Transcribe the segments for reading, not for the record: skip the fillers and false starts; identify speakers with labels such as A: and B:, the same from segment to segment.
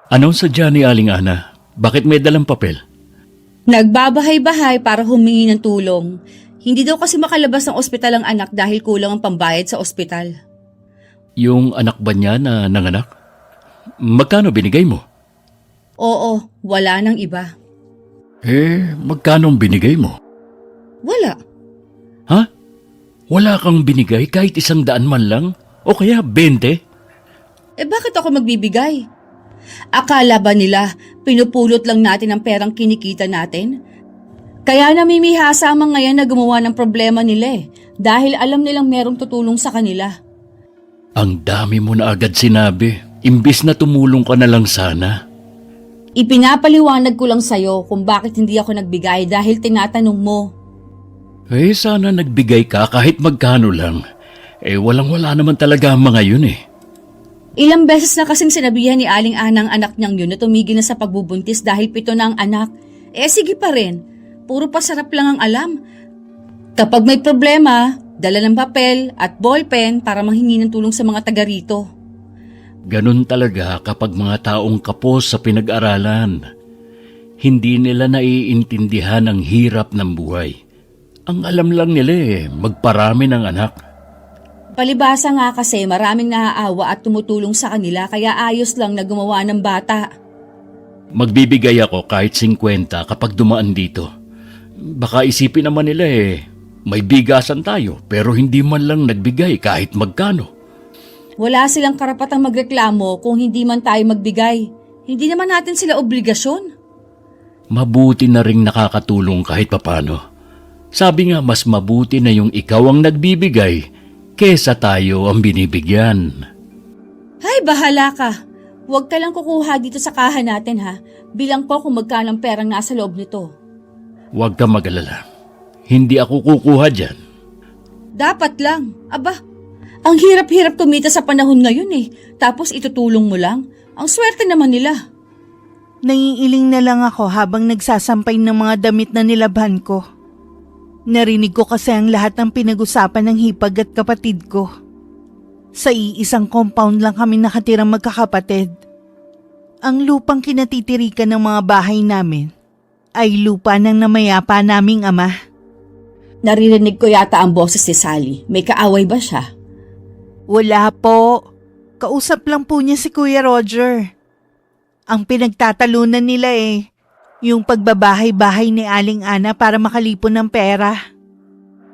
A: Anong sadya ni Aling Ana? Bakit may dalang papel?
B: Nagbabahay-bahay para humingi ng tulong. Hindi daw kasi makalabas ng ospital ang anak dahil kulang ang pambayad sa ospital.
A: Yung anak ba niya na nanganak? Magkano binigay mo?
B: Oo, wala nang iba.
A: Magkano binigay mo?
B: Wala.
A: Ha? Wala kang binigay kahit 100 man lang? O kaya 20?
B: Bakit ako magbibigay? Akala ba nila pinupulot lang natin ang perang kinikita natin? Kaya namimihasa ang mga yan na gumawa ng problema nila dahil alam nilang merong tutulong sa kanila.
A: Ang dami mo na agad sinabi. Imbis na tumulong ka na lang sana.
B: Ipinapaliwanag ko lang sa'yo kung bakit hindi ako nagbigay dahil tinatanong mo.
A: Sana nagbigay ka kahit magkano lang. Walang-wala naman talaga ang mga yun .
B: Ilang beses na kasing sinabihan ni Aling Ana ang anak niyang yun na tumigil na sa pagbubuntis dahil 7 na ang anak. Sige pa rin. Puro pasarap lang ang alam. Kapag may problema, dala ng papel at ballpen para manghingi ng tulong sa mga taga rito.
A: Ganun talaga kapag mga taong kapos sa pinag-aralan. Hindi nila naiintindihan ang hirap ng buhay. Ang alam lang nila magparami ng anak.
B: Palibhasa nga kasi maraming naaawa at tumutulong sa kanila kaya ayos lang na gumawa ng bata.
A: Magbibigay ako kahit 50 kapag dumaan dito. Baka isipin naman nila may bigasan tayo pero hindi man lang nagbigay kahit magkano.
B: Wala silang karapatang magreklamo kung hindi man tayo magbigay. Hindi naman natin sila obligasyon.
A: Mabuti na ring nakakatulong kahit papano. Sabi nga mas mabuti na yung ikaw ang nagbibigay kesa tayo ang binibigyan.
B: Ay, bahala ka. Huwag ka lang kukuha dito sa kaha natin ha. Bilang po kung magkano ang perang nasa loob nito.
A: Huwag ka mag-alala. Hindi ako kukuha dyan.
B: Dapat lang. Aba, ang hirap-hirap kumita sa panahon ngayon Tapos itutulong mo lang. Ang swerte naman nila.
C: Nangiiling na lang ako habang nagsasampay ng mga damit na nilabhan ko. Narinig ko kasi ang lahat ng pinag-usapan ng hipag at kapatid ko. Sa iisang compound lang kami nakatirang magkakapatid. Ang lupang kinatitirikan ng mga bahay namin ay lupa ng namayapa naming ama.
B: Naririnig ko yata ang boses ni Sally. May kaaway ba siya?
C: Wala po. Kausap lang po niya si Kuya Roger. Ang pinagtatalunan nila yung pagbabahay-bahay ni Aling Ana para makalipon ng pera.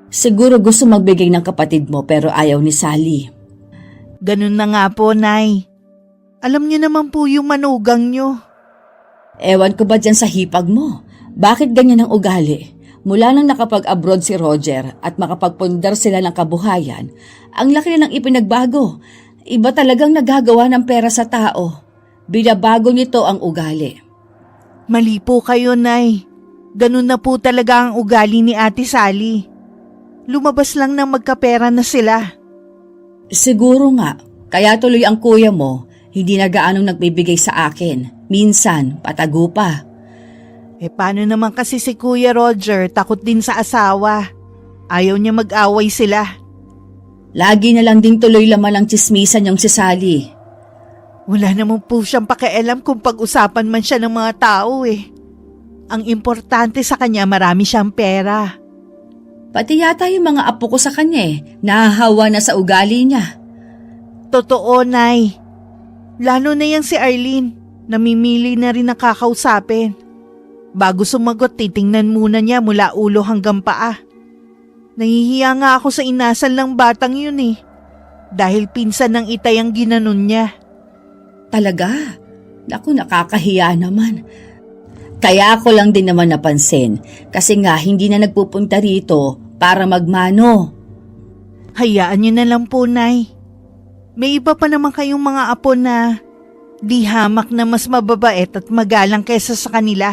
B: Siguro gusto magbigay ng kapatid mo pero ayaw ni Sally.
C: Ganun na nga po, Nay. Alam niyo naman po yung manugang niyo.
B: Ewan ko ba dyan sa hipag mo? Bakit ganyan ang ugali? Mula nang nakapag-abroad si Roger at makapagpundar sila ng kabuhayan, ang laki na ng ipinagbago. Iba talagang nagagawa ng pera sa tao. Binabago nito ang ugali.
C: Mali po kayo, Nay. Ganun na po talaga ang ugali ni Ate Sally. Lumabas lang ng magkapera na sila.
B: Siguro nga, kaya tuloy ang kuya mo, hindi na gaanong nagbibigay sa akin. Minsan, patago pa.
C: Paano naman kasi si Kuya Roger takot din sa asawa? Ayaw niya mag-away sila.
B: Lagi na lang ding tuloy laman ang tsismisan yung si Sally.
C: Wala naman po siyang pakialam kung pag-usapan man siya ng mga tao Ang importante sa kanya marami siyang pera.
B: Pati yata yung mga apo ko sa kanya nahahawa na sa ugali niya.
C: Totoo, Nay. Lalo na yang si Arlene, namimili na rin ang kakausapin. Bago sumagot, titingnan muna niya mula ulo hanggang paa. Nahihiya nga ako sa inasal ng batang yun dahil pinsan ng itay ang ginanon niya.
B: Talaga? Naku, nakakahiya naman. Kaya ako lang din naman napansin kasi nga hindi na nagpupunta rito para magmano.
C: Hayaan niyo na lang po, Nay. May iba pa naman kayong mga apo na di hamak na mas mababait at magalang kaysa sa kanila.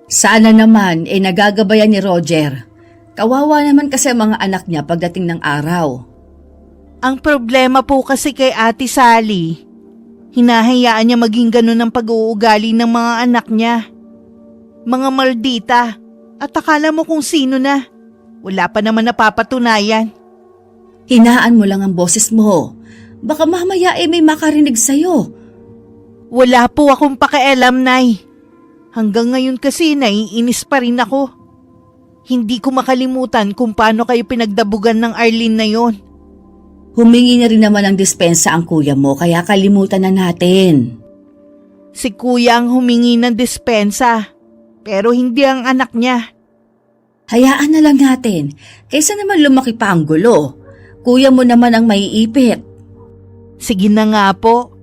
B: Sana naman nagagabayan ni Roger. Kawawa naman kasi ang mga anak niya pagdating ng araw.
C: Ang problema po kasi kay Ate Sally, hinahayaan niya maging ganun ang pag-uugali ng mga anak niya. Mga maldita, at akala mo kung sino na. Wala pa naman napapatunayan.
B: Hinaan mo lang ang boses mo. Baka mamaya may makarinig sa'yo.
C: Wala po akong pakialam, Nay. Hanggang ngayon kasi naiinis pa rin ako. Hindi ko makalimutan kung paano kayo pinagdabugan ng Arlene na yon.
B: Humingi na rin naman ng dispensa ang kuya mo kaya kalimutan na natin.
C: Si Kuya ang humingi ng dispensa, pero hindi ang anak niya.
B: Hayaan na lang natin, kaysa naman lumaki pa ang gulo. Kuya mo naman ang maiipit.
C: Sige na nga po.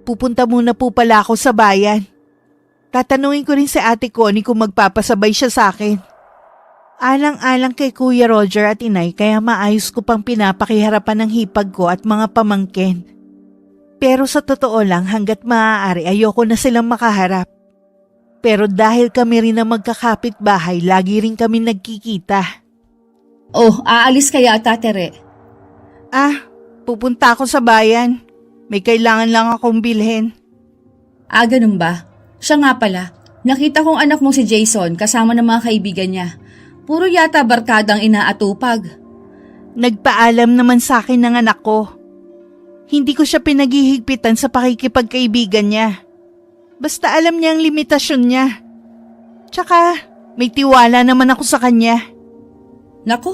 C: Pupunta muna po pala ako sa bayan. Tatanungin ko rin si Ate Connie kung magpapasabay siya sa akin. Alang-alang kay Kuya Roger at Inay kaya maayos ko pang pinapakiharapan ng hipag ko at mga pamangkin. Pero sa totoo lang hanggat maaari ayoko na silang makaharap. Pero dahil kami rin ang magkakapit-bahay, lagi rin kami nagkikita.
B: Oh, aalis kaya Tere?
C: Pupunta ako sa bayan. May kailangan lang akong bilhin.
B: Ganun ba? Siya nga pala, nakita kong anak mo si Jason kasama ng mga kaibigan niya. Puro yata barkadang inaatupag.
C: Nagpaalam naman sa akin ng anak ko. Hindi ko siya pinaghihigpitan sa pakikipagkaibigan niya. Basta alam niya ang limitasyon niya. Tsaka, may tiwala naman ako sa kanya.
B: Nako,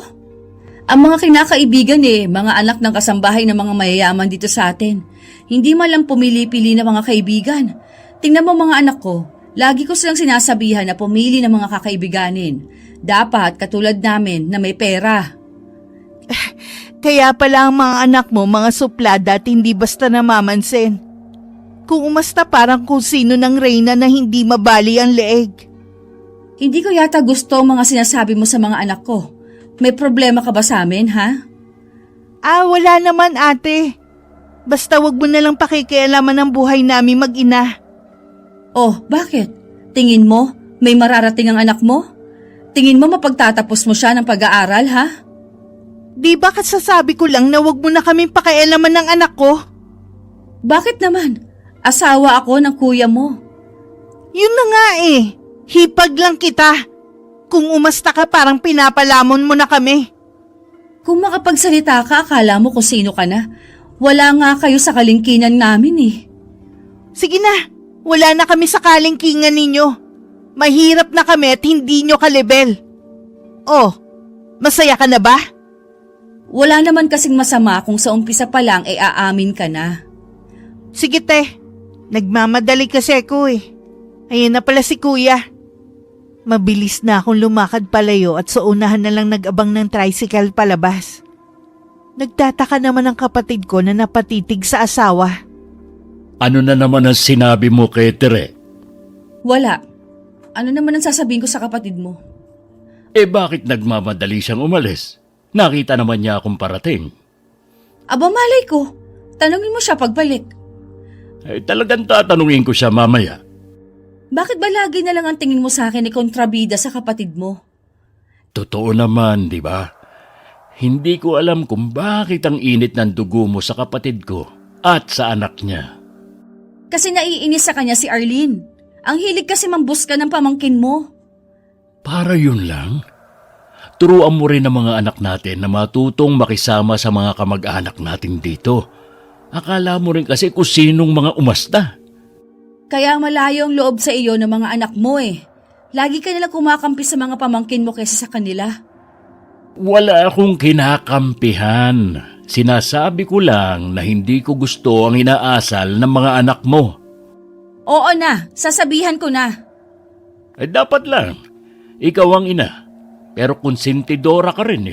B: ang mga kinakaibigan mga anak ng kasambahay ng mga mayayaman dito sa atin. Hindi man lang pumili-pili na mga kaibigan. Tingnan mo mga anak ko, lagi ko silang sinasabihan na pumili ng mga kakaibiganin. Dapat katulad namin na may pera.
C: Kaya pala ang mga anak mo mga suplada at hindi basta namamansin. Kung umasta parang kung sino ng reyna na hindi mabali ang leeg.
B: Hindi ko yata gusto ang mga sinasabi mo sa mga anak ko. May problema ka ba sa amin, ha?
C: Wala naman ate. Basta wag mo na lang pakikialaman ang buhay namin mag-ina.
B: Oh, bakit? Tingin mo, may mararating ang anak mo? Tingin mo mapagtatapos mo siya ng pag-aaral, ha?
C: Di ba kasasabi ko lang na wag mo na kaming pakialaman ng anak ko?
B: Bakit naman? Asawa ako ng kuya mo.
C: Yun na nga hipag lang kita. Kung umasta ka parang pinapalamon mo na kami.
B: Kung makapagsalita ka, akala mo kung sino ka na. Wala nga kayo sa kalingkinan namin
C: Sige na, wala na kami sa kalingkingan ninyo. Mahirap na kami at hindi nyo kalibel. Oh, masaya ka na ba?
B: Wala naman kasing masama kung sa umpisa pa lang aamin ka na.
C: Sige te, nagmamadali kasi ako Ayan na pala si kuya. Mabilis na akong lumakad palayo at sa unahan na lang nag-abang ng tricycle palabas. Nagtataka naman ang kapatid ko na napatitig sa asawa.
A: Ano na naman ang sinabi mo kay Tere?
B: Wala. Ano naman ang sasabihin ko sa kapatid mo?
A: Bakit nagmamadali siyang umalis? Nakita naman niya akong parating.
B: Aba malay ko. Tanungin mo siya pagbalik.
A: Talagang tatanungin ko siya mamaya.
B: Bakit ba lagi na lang ang tingin mo sa akin kontrabida sa kapatid mo?
A: Totoo naman, di ba? Hindi ko alam kung bakit ang init ng dugo mo sa kapatid ko at sa anak niya.
B: Kasi naiinis sa kanya si Arlene. Ang hilig kasi mambuska ng pamangkin mo.
A: Para yun lang? Turuan mo rin ang mga anak natin na matutong makisama sa mga kamag-anak natin dito. Akala mo rin kasi kung sinong mga umasta.
B: Kaya malayo ang loob sa iyo ng mga anak mo Lagi ka nilang kumakampi sa mga pamangkin mo kaysa sa kanila.
A: Wala akong kinakampihan. Sinasabi ko lang na hindi ko gusto ang inaasal ng mga anak mo.
B: Oo na, sasabihan ko na.
A: Dapat lang. Ikaw ang ina. Pero konsentidora ka rin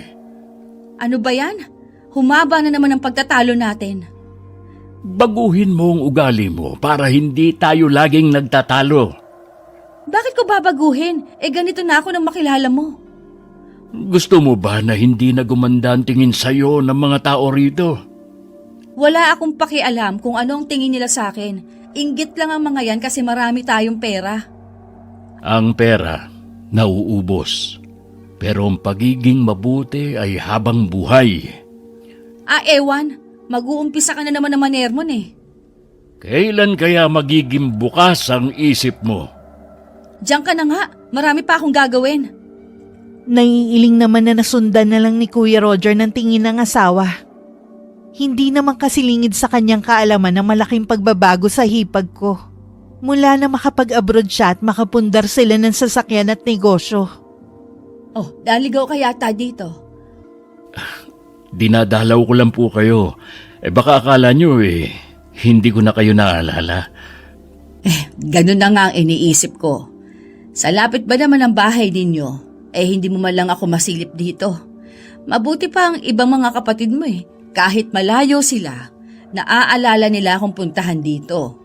B: Ano ba yan? Humaba na naman ang pagtatalo natin.
A: Baguhin mo ang ugali mo para hindi tayo laging nagtatalo.
B: Bakit ko babaguhin? Ganito na ako nang makilala mo.
A: Gusto mo ba na hindi na gumanda ang tingin sa'yo ng mga tao rito?
B: Wala akong pakialam kung ano ang tingin nila sa akin. Inggit lang ang mga yan kasi marami tayong pera.
A: Ang pera, nauubos. Pero ang pagiging mabuti ay habang buhay.
B: Ewan. Mag-uumpisa ka na naman ng manermon
A: Kailan kaya magiging bukas ang isip mo?
B: Diyan ka na nga. Marami pa akong gagawin.
C: Naiiling naman na nasundan na lang ni Kuya Roger ng tingin ng asawa. Hindi naman kasi lingid sa kanyang kaalaman ng malaking pagbabago sa hipag ko. Mula na makapag-abroad siya at makapundar sila ng sasakyan at negosyo.
B: Oh, naligaw ka yata dito.
A: Dinadalaw ko lang po kayo. Baka akala nyo hindi ko na kayo naalala.
B: Ganun na nga ang iniisip ko. Sa lapit ba naman ang bahay ninyo, hindi mo man lang ako masilip dito. Mabuti pa ang ibang mga kapatid mo Kahit malayo sila, naaalala nila akong puntahan dito.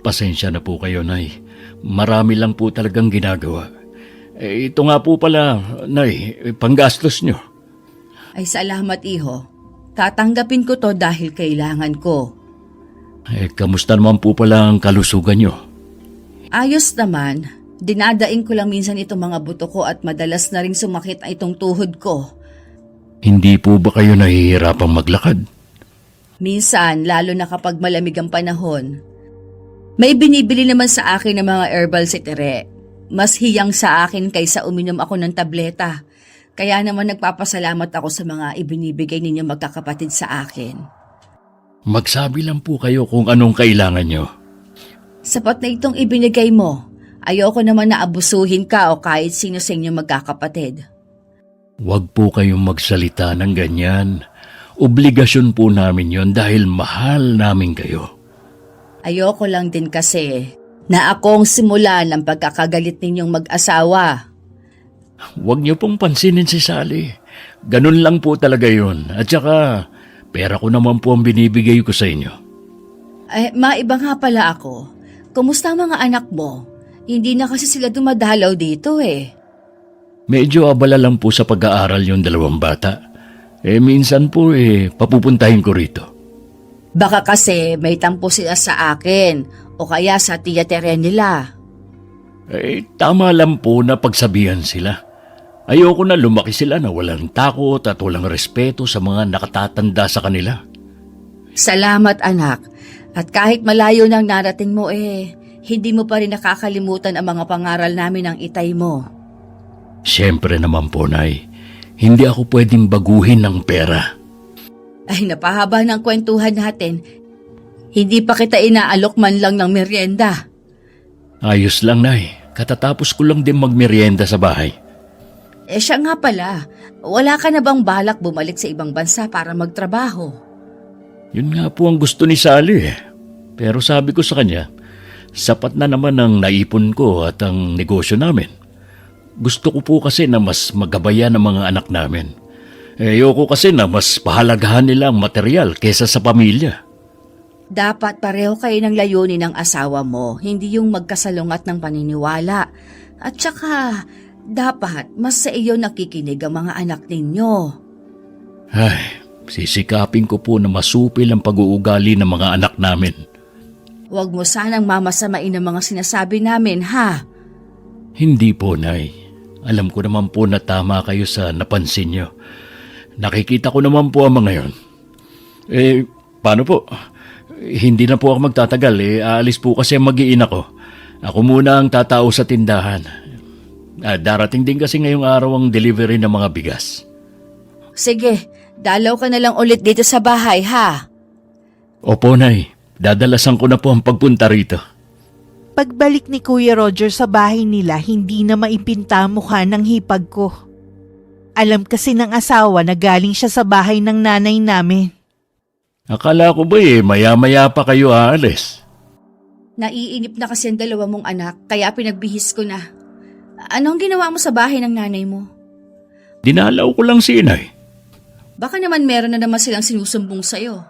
A: Pasensya na po kayo, Nay. Marami lang po talagang ginagawa. Ito nga po pala, Nay, panggastos nyo.
B: Ay salamat iho. Tatanggapin ko to dahil kailangan ko.
A: Kamusta naman po pala ang kalusugan nyo?
B: Ayos naman. Dinadaing ko lang minsan itong mga buto ko at madalas na ring sumakit ang itong tuhod ko.
A: Hindi po ba kayo nahihirapang maglakad?
B: Minsan, lalo na kapag malamig ang panahon. May binibili naman sa akin ng mga herbal si Tere. Mas hiyang sa akin kaysa uminom ako ng tableta. Kaya naman nagpapasalamat ako sa mga ibinibigay ninyo magkakapatid sa akin.
A: Magsabi lang po kayo kung anong kailangan nyo.
B: Sapat na itong ibinigay mo. Ayoko naman na abusuhin ka o kahit sino sa inyo magkakapatid.
A: Huwag po kayong magsalita ng ganyan. Obligasyon po namin yon dahil mahal namin kayo.
B: Ayoko lang din kasi na akong simulan ang pagkakagalit ninyong mag-asawa.
A: Huwag niyo pong pansinin si Sally. Ganun lang po talaga yun. At saka, pera ko naman po ang binibigay ko sa inyo.
B: Maiba nga pala ako. Kumusta ang mga anak mo? Hindi na kasi sila dumadalaw dito
A: Medyo abala lang po sa pag-aaral yung dalawang bata. Minsan po papupuntahin ko rito.
B: Baka kasi may tampo sila sa akin o kaya sa tiya Tere nila.
A: Tama lang po na pagsabihan sila. Ayoko na lumaki sila na walang takot at walang respeto sa mga nakatatanda sa kanila.
B: Salamat anak. At kahit malayo nang narating mo hindi mo pa rin nakakalimutan ang mga pangaral namin ng itay mo.
A: Siyempre naman po, Nay. Hindi ako pwedeng baguhin ng pera.
B: Ay napahaba ng kwentuhan natin. Hindi pa kita inaalok man lang ng merienda.
A: Ayos lang, Nay. Katatapos ko lang din magmerienda sa bahay.
B: Siya nga pala, wala ka na bang balak bumalik sa ibang bansa para magtrabaho?
A: Yun nga po ang gusto ni Sally Pero sabi ko sa kanya, sapat na naman ang naipon ko at ang negosyo namin. Gusto ko po kasi na mas magabayan ang mga anak namin. Ayoko kasi na mas pahalagahan nila ang material kesa sa pamilya.
B: Dapat pareho kayo ng layunin ng asawa mo, hindi yung magkasalungat ng paniniwala. At saka, dapat mas sa iyo nakikinig ang mga anak ninyo.
A: Ay, sisikapin ko po na masupil ang pag-uugali ng mga anak namin.
B: Huwag mo sanang mamasamain ang mga sinasabi namin, ha?
A: Hindi po, Nay. Alam ko naman po na tama kayo sa napansin nyo. Nakikita ko naman po ang mga yon. Paano po? Hindi na po ako magtatagal. Aalis po kasi mag-iina ko. Ako muna ang tatao sa tindahan. Darating din kasi ngayong araw ang delivery ng mga bigas.
B: Sige, dalaw ka na lang ulit dito sa bahay, ha?
A: Opo, Nay. Dadalasan ko na po ang pagpunta rito.
C: Pagbalik ni Kuya Roger sa bahay nila, hindi na maipinta ang mukha ng hipag ko. Alam kasi ng asawa na galing siya sa bahay ng nanay namin.
A: Akala ko ba maya-maya pa kayo aalis?
B: Naiinip na kasi ang dalawa mong anak, kaya pinagbihis ko na. Anong ginawa mo sa bahay ng nanay mo?
A: Dinalaw ko lang si Inay.
B: Baka naman meron na naman silang sinusumbong sa'yo.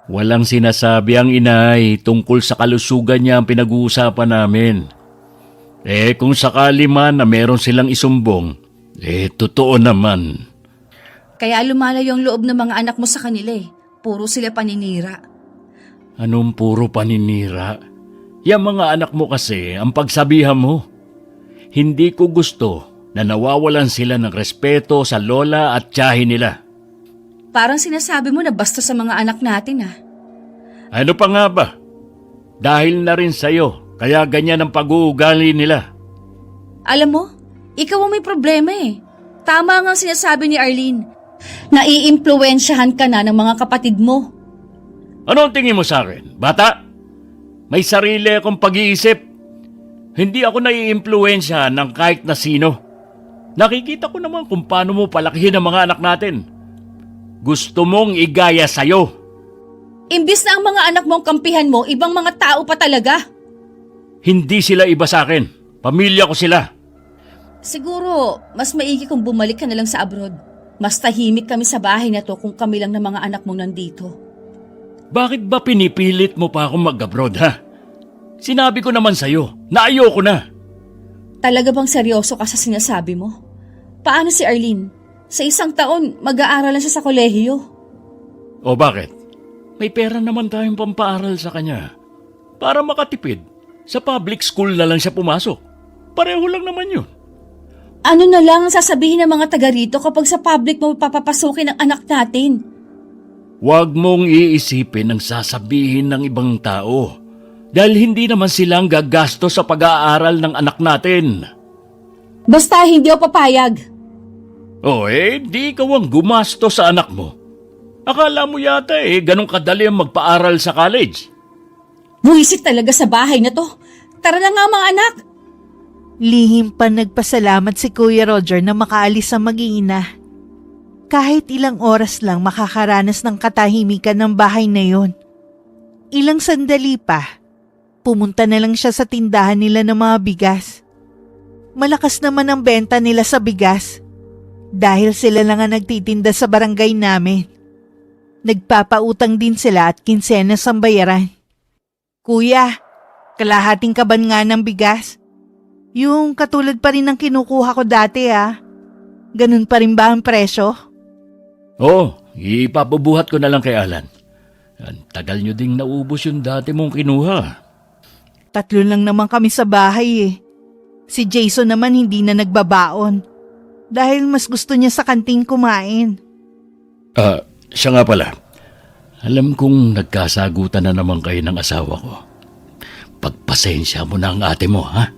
A: Walang sinasabi ang inay tungkol sa kalusugan niya ang pinag-uusapan namin. Kung sakali man na meron silang isumbong, totoo naman.
B: Kaya lumalayo ang loob ng mga anak mo sa kanila Puro sila paninira.
A: Anong puro paninira? Yang mga anak mo kasi ang pagsabihan mo. Hindi ko gusto na nawawalan sila ng respeto sa lola at tiyahin nila.
B: Parang sinasabi mo na basta sa mga anak natin
A: Ano pa nga ba? Dahil na rin sa'yo, kaya ganyan ang pag-uugali nila.
B: Alam mo, ikaw ang may problema Tama nga ang sinasabi ni Arlene. Naiimpluwensyahan ka na ng mga kapatid mo.
A: Ano ang tingin mo sa akin, bata? May sarili akong pag-iisip. Hindi ako naiimpluwensyahan ng kahit na sino. Nakikita ko naman kung paano mo palakihin ang mga anak natin. Gusto mong igaya sa'yo.
B: Imbis na ang mga anak mo ang kampihan mo, ibang mga tao pa talaga.
A: Hindi sila iba sa akin. Pamilya ko sila.
B: Siguro, mas maigi kung bumalik ka na lang sa abroad. Mas tahimik kami sa bahay na to kung kami lang ng mga anak mong nandito.
A: Bakit ba pinipilit mo pa akong mag-abroad, ha? Sinabi ko naman sa'yo na ayoko na.
B: Talaga bang seryoso ka sa sinasabi mo? Paano si Arlene? Sa isang taon, mag-aaral siya sa kolehiyo.
A: O bakit? May pera naman tayong pampaaral sa kanya. Para makatipid, sa public school na lang siya pumasok. Pareho lang naman yun.
B: Ano na lang ang sasabihin ng mga taga rito kapag sa public mo papapasukin ang anak natin?
A: Huwag mong iisipin ang sasabihin ng ibang tao. Dahil hindi naman silang gagasto sa pag-aaral ng anak natin.
B: Basta hindi ako papayag.
A: Di ikaw ang gumasto sa anak mo. Akala mo yata ganun kadali ang magpaaral sa college.
B: Buwisit talaga sa bahay na to. Tara na nga mga anak.
C: Lihim pa nagpasalamat si Kuya Roger na makaalis sa mag-iina. Kahit ilang oras lang makakaranas ng katahimikan ng bahay na yon. Ilang sandali pa, pumunta na lang siya sa tindahan nila ng mga bigas. Malakas naman ang benta nila sa bigas dahil sila lang ang nagtitinda sa barangay namin. Nagpapautang din sila at kinsenas ang bayaran. Kuya, kalahating kaban nga ng bigas. Yung katulad pa rin ng kinukuha ko dati Ganun pa rin ba ang presyo?
A: Ipapabuhat ko na lang kay Alan. Ang tagal nyo ding naubos yung dati mong kinuha.
C: 3 lang naman kami sa bahay Si Jason naman hindi na nagbabaon. Dahil mas gusto niya sa kanting kumain.
A: Siya nga pala. Alam kong nagkasagutan na naman kayo ng asawa ko. Pagpasensya mo na ang ate mo, ha?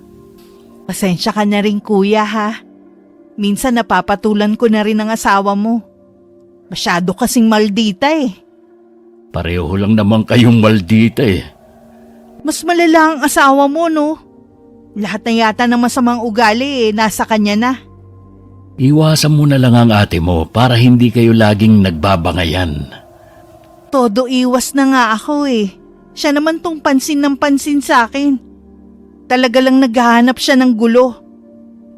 C: Pasensya ka na rin kuya Minsan napapatulan ko na rin ang asawa mo. Masyado kasing maldita
A: Pareho lang naman kayong maldita
C: Mas malala ang asawa mo no? Lahat na yata ng masamang ugali nasa kanya na.
A: Iwasan mo na lang ang ate mo para hindi kayo laging nagbabangayan.
C: Todo iwas na nga ako Siya naman tong pansin ng pansin sa akin. Talaga lang naghahanap siya ng gulo.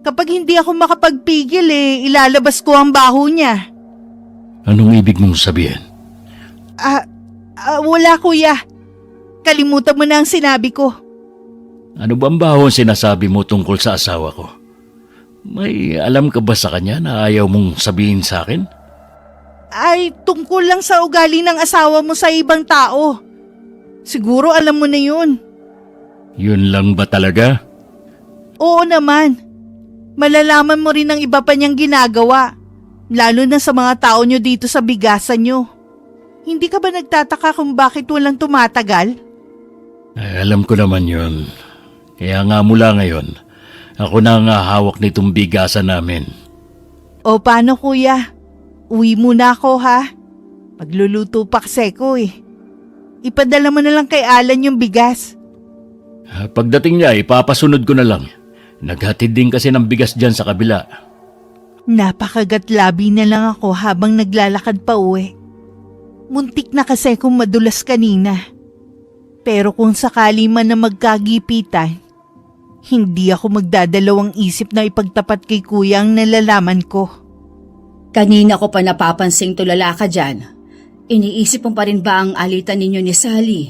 C: Kapag hindi ako makapagpigil ilalabas ko ang baho niya.
A: Anong ibig mong sabihin?
C: Wala kuya. Kalimutan mo na ang sinabi ko.
A: Ano ba ang baho ang sinasabi mo tungkol sa asawa ko? May alam ka ba sa kanya na ayaw mong sabihin sa akin?
C: Ay, tungkol lang sa ugali ng asawa mo sa ibang tao. Siguro alam mo na yun.
A: Yun lang ba talaga?
C: Oo naman. Malalaman mo rin ang iba pa niyang ginagawa. Lalo na sa mga tao niyo dito sa bigasan niyo. Hindi ka ba nagtataka kung bakit walang tumatagal?
A: Alam ko naman yun. Kaya nga mula ngayon, ako na nga hawak nitong bigasan namin.
C: O paano kuya? Uwi muna ako Pagluluto pa kasi ko Ipadala mo na lang kay Alan yung bigas.
A: Pagdating niya, ipapasunod ko na lang. Naghatid din kasi ng bigas dyan sa kabila.
C: Napakagatlabi na lang ako habang naglalakad pa uwi. Muntik na kasi kung madulas kanina. Pero kung sakali man na magkagipitan, hindi ako magdadalawang isip na ipagtapat kay kuya ang nalalaman ko.
B: Kanina ko pa napapansing tulala ka dyan. Iniisip mo pa rin ba ang alitan ninyo ni Sally?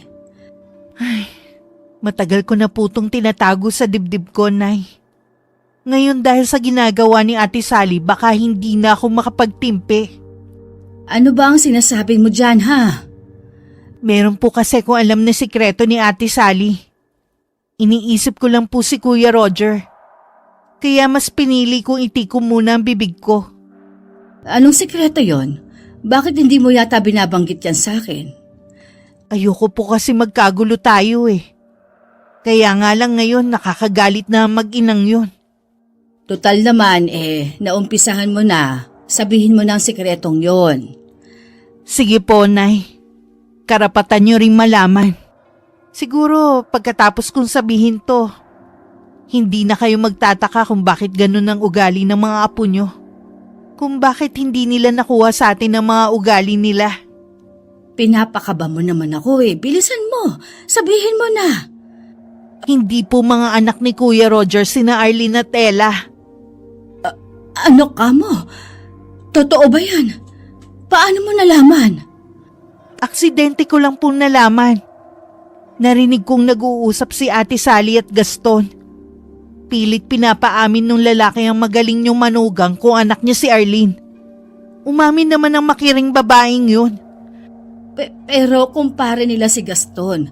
C: Matagal ko na putong tinatago sa dibdib ko, Nay. Ngayon dahil sa ginagawa ni Ate Sally, baka hindi na ako makapagtimpi.
B: Ano ba ang sinasabi mo dyan,
C: Meron po kasi kung alam na sikreto ni Ate Sally. Iniisip ko lang po si Kuya Roger. Kaya mas pinili kong itikom muna ang bibig ko.
B: Anong sikreto yon? Bakit hindi mo yata binabanggit yan sa akin?
C: Ayoko po kasi magkagulo tayo Kaya nga lang ngayon nakakagalit na ang mag-inang yun.
B: Total naman naumpisahan mo na. Sabihin mo na ang sikretong yon.
C: Sige po, Nay. Karapatan niyo ring malaman. Siguro pagkatapos kong sabihin to, hindi na kayo magtataka kung bakit ganun ang ugali ng mga apo nyo. Kung bakit hindi nila nakuha sa atin ang mga ugali nila.
B: Pinapakaba mo naman ako eh. Bilisan mo. Sabihin mo na.
C: Hindi po mga anak ni Kuya Roger sina Arlene at Ella.
B: Ano ka mo? Totoo ba yan? Paano mo nalaman?
C: Aksidente ko lang pong nalaman. Narinig kong nag-uusap si Ate Sally at Gaston. Pilit pinapaamin nung lalaki ang magaling niyong manugang kung anak niya si Arlene. Umamin naman ang makiring babaeng yun.
B: Pero kumpare nila si Gaston.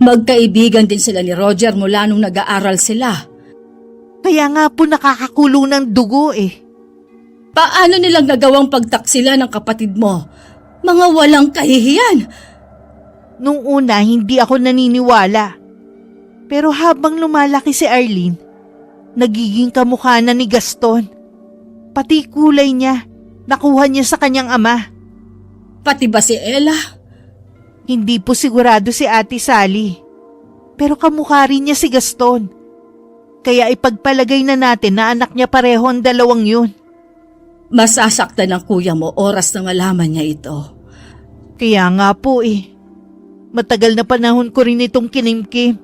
B: Magkaibigan din sila ni Roger mula nung nag-aaral sila.
C: Kaya nga po nakakakulo ng dugo eh.
B: Paano nilang nagawang pagtaksila ng kapatid mo? Mga walang kahihiyan.
C: Nung una hindi ako naniniwala. Pero habang lumalaki si Arlene, nagiging kamukha na ni Gaston. Pati kulay niya, nakuha niya sa kanyang ama.
B: Pati ba si Ella?
C: Hindi po sigurado si Ate Sally. Pero kamukha rin niya si Gaston. Kaya ipagpalagay na natin na anak niya pareho ang dalawang yun.
B: Masasaktan ng kuya mo oras na malaman niya ito.
C: Kaya nga po eh. Matagal na panahon ko rin itong kinimkim.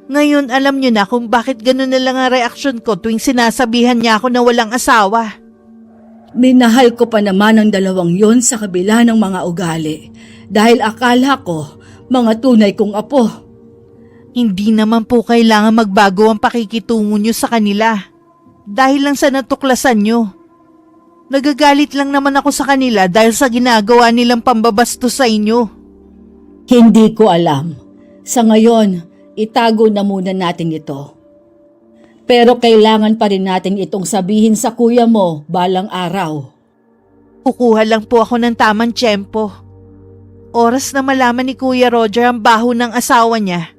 C: Ngayon alam niyo na kung bakit gano'n na lang ang reaksyon ko tuwing sinasabihan niya ako na walang asawa.
B: Minahal ko pa naman ang dalawang yon sa kabila ng mga ugali. Dahil akala ko, mga tunay kong apo.
C: Hindi naman po kailangan magbago ang pakikitungo niyo sa kanila. Dahil lang sa natuklasan niyo. Nagagalit lang naman ako sa kanila dahil sa ginagawa nilang pambabastos sa inyo.
B: Hindi ko alam. Sa ngayon, itago na muna natin ito. Pero kailangan pa rin natin itong sabihin sa kuya mo balang araw.
C: Kukuha lang po ako ng tamang tiyempo. Oras na malaman ni Kuya Roger ang baho ng asawa niya.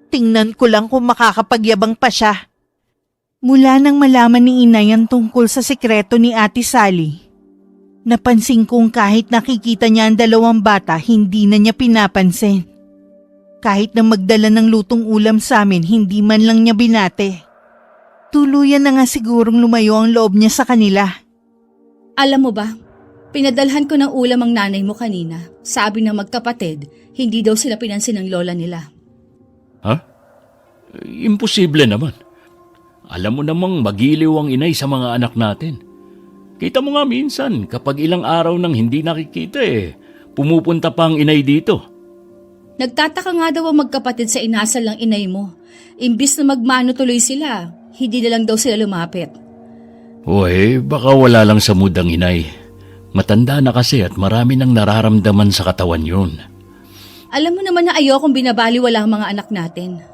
C: Tingnan ko lang kung makakapagyabang pa siya. Mula nang malaman ni Inay ang tungkol sa sikreto ni Ate Sally, napansin kong kahit nakikita niya ang dalawang bata, hindi na niya pinapansin. Kahit na magdala ng lutong ulam sa amin, hindi man lang niya binate. Tuluyan na nga sigurong lumayo ang loob niya sa kanila.
B: Alam mo ba, pinadalhan ko ng ulam ang nanay mo kanina. Sabi ng magkapatid, hindi daw sila pinansin ng lola nila.
A: Ha? Imposible naman. Alam mo namang magiliw ang inay sa mga anak natin. Kita mo nga minsan, kapag ilang araw nang hindi nakikita pumupunta pa ang inay dito.
B: Nagtataka nga daw ang magkapatid sa inasal ng inay mo. Imbis na magmano tuloy sila, hindi na lang daw sila lumapit.
A: Baka wala lang sa mood ang inay. Matanda na kasi at marami nang nararamdaman sa katawan yun.
B: Alam mo naman na ayokong binabaliwala ang mga anak natin.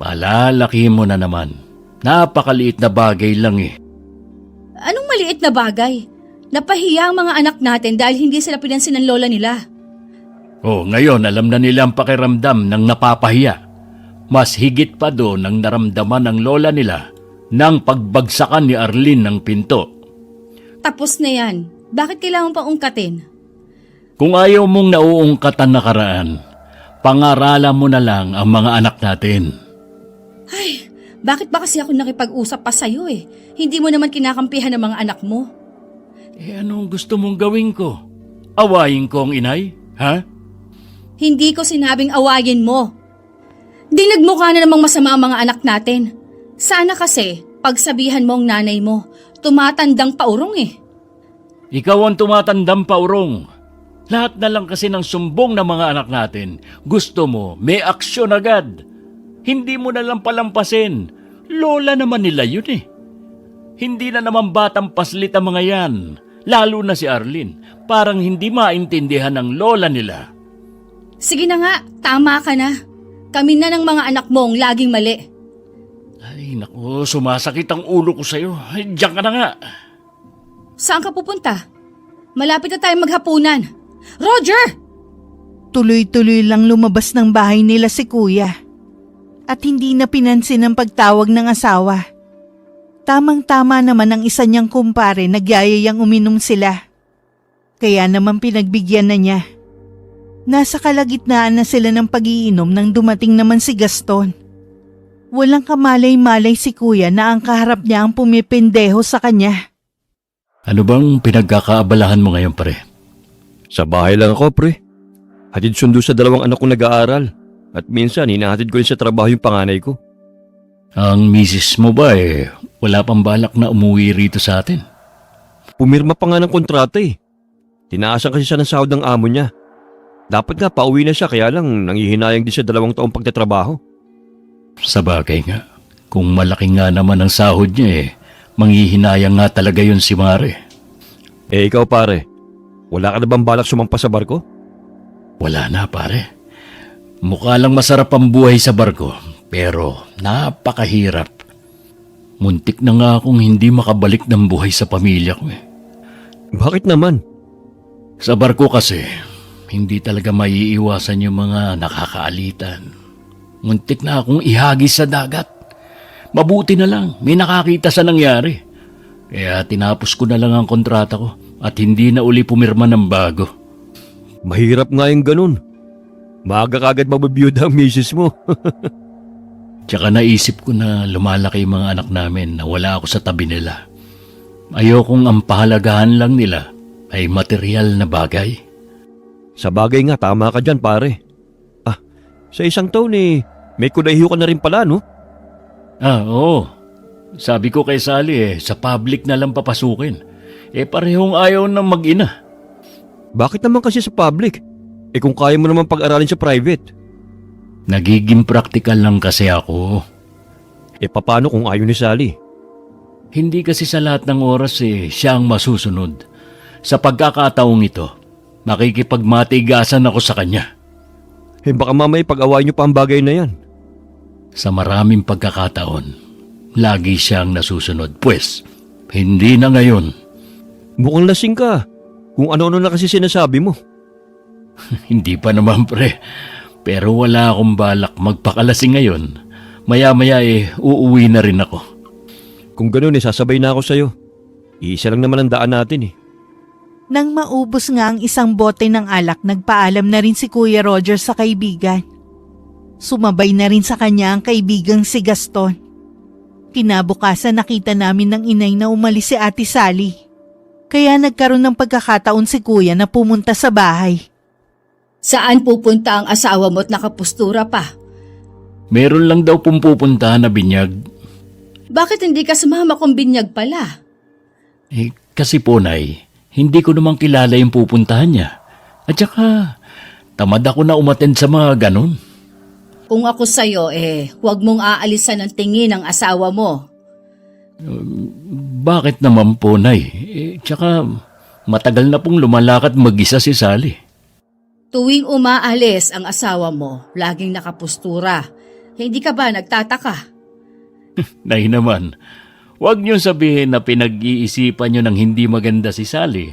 A: Palalaki mo na naman. Napakaliit na bagay lang
B: Anong maliit na bagay? Napahiya ang mga anak natin dahil hindi sila pinansin ng lola nila.
A: Ngayon alam na nila ang pakiramdam ng napapahiya. Mas higit pa doon ang naramdaman ng lola nila ng pagbagsakan ni Arlene ng pinto.
B: Tapos na yan. Bakit kailangan pang ungkatin?
A: Kung ayaw mong nauungkat ang nakaraan, pangaralan mo na lang ang mga anak natin.
B: Ay, bakit ba kasi ako nakipag-usap pa sa'yo Hindi mo naman kinakampihan ng mga anak mo.
A: Anong gusto mong gawin ko? Awayin ko ang inay, ha?
B: Hindi ko sinabing awayin mo. Di nagmukha na namang masama ang mga anak natin. Sana kasi, pagsabihan mo ang nanay mo, tumatandang paurong
A: Ikaw ang tumatandang paurong. Lahat na lang kasi ng sumbong ng mga anak natin. Gusto mo, may aksyon agad. Hindi mo na lang palampasin. Lola naman nila yun Hindi na naman batang paslit ang mga yan. Lalo na si Arlene. Parang hindi maintindihan ng lola nila.
B: Sige na nga, tama ka na. Kami na ng mga anak mong laging mali.
A: Ay naku, sumasakit ang ulo ko sa'yo. Diyan ka na nga.
B: Saan ka pupunta? Malapit na tayong maghapunan. Roger!
C: Tuloy-tuloy lang lumabas ng bahay nila si Kuya. At hindi na pinansin ang pagtawag ng asawa. Tamang-tama naman ang isa niyang kumpare, nagyayayang uminom sila. Kaya naman pinagbigyan na niya. Nasa kalagitnaan na sila ng pag-iinom nang dumating naman si Gaston. Walang kamalay-malay si kuya na ang kaharap niya ang pumipendeho sa kanya.
A: Ano bang pinagkakaabalahan mo ngayon, pare?
D: Sa bahay lang ako, pre. Hatid sundo sa 2 anak kong nag-aaral. At minsan, hinahatid ko rin sa trabaho yung panganay ko.
A: Ang misis mo ba wala pang balak na umuwi rito sa atin?
D: Pumirma pa nga ng kontrata eh. Tinaasan kasi siya ng sahod ng amo niya. Dapat nga pauwi na siya, kaya lang nanghihinayang din siya 2 taong pagtatrabaho.
A: Sa bagay nga, kung malaki nga naman ang sahod niya manghihinayang nga talaga yun si Mare.
D: Eh ikaw pare, wala ka na bang balak sumampa sa barko?
A: Wala na, pare. Mukha lang masarap ang buhay sa barko, pero napakahirap. Muntik na nga akong hindi makabalik ng buhay sa pamilya ko
D: Bakit naman?
A: Sa barko kasi, hindi talaga maiiwasan yung mga nakakaalitan. Muntik na akong ihagis sa dagat. Mabuti na lang, may nakakita sa nangyari. Kaya tinapos ko na lang ang kontrata ko at hindi na uli pumirma ng bago.
D: Mahirap nga yung ganun. Maaga kagad mabibiyuda ang misis mo.
A: Tsaka naisip ko na lumalaki yung mga anak namin na wala ako sa tabi nila. Ayokong ang pahalagahan lang nila ay material na bagay.
D: Sa bagay nga, tama ka dyan pare. Sa isang taon may kunahiyo ka na rin pala, no?
A: Oo. Sabi ko kay Sally sa public na lang papasukin. Parehong ayaw ng mag-ina.
D: Bakit naman kasi sa public? Kung kaya mo naman pag-aralin sa private.
A: Nagiging practical lang kasi ako.
D: Paano kung ayaw ni Sally?
A: Hindi kasi sa lahat ng oras siya ang masusunod. Sa pagkakataong ito, makikipagmatigasan ako sa kanya.
D: Baka mamaya pag-awayin niyo pa ang bagay na yan.
A: Sa maraming pagkakataon, lagi siyang nasusunod. Pues, hindi na ngayon.
D: Mukhang lasing ka. Kung ano-ano na kasi sinasabi mo.
A: Hindi pa naman, pre. Pero wala akong balak magpakalasing ngayon. Maya-maya uuwi na rin ako.
D: Kung ganun sasabay na ako sa'yo. Isa lang naman ang daan natin
C: Nang maubos nga ang isang bote ng alak, nagpaalam na rin si Kuya Roger sa kaibigan. Sumabay na rin sa kanya ang kaibigang si Gaston. Kinabukasan nakita namin ng inay na umalis si Ate Sally. Kaya nagkaroon ng pagkakataon si Kuya na pumunta sa bahay.
B: Saan pupunta ang asawa mo at nakapustura pa?
A: Meron lang daw pong pupuntahan na binyag.
B: Bakit hindi ka sumama kung binyag pala?
A: Kasi po, Nay, hindi ko namang kilala yung pupuntahan niya. At saka, tamad ako na umattend sa mga ganun.
B: Kung ako sa'yo, huwag mong aalisan ang tingin ng asawa mo.
A: Bakit naman po, Nay? Tsaka, matagal na pong lumalakad mag-isa si Sally.
B: Tuwing umaalis ang asawa mo, laging nakapustura. Hindi ka ba nagtataka?
A: Nay naman, huwag niyong sabihin na pinag-iisipan niyo ng hindi maganda si Sally.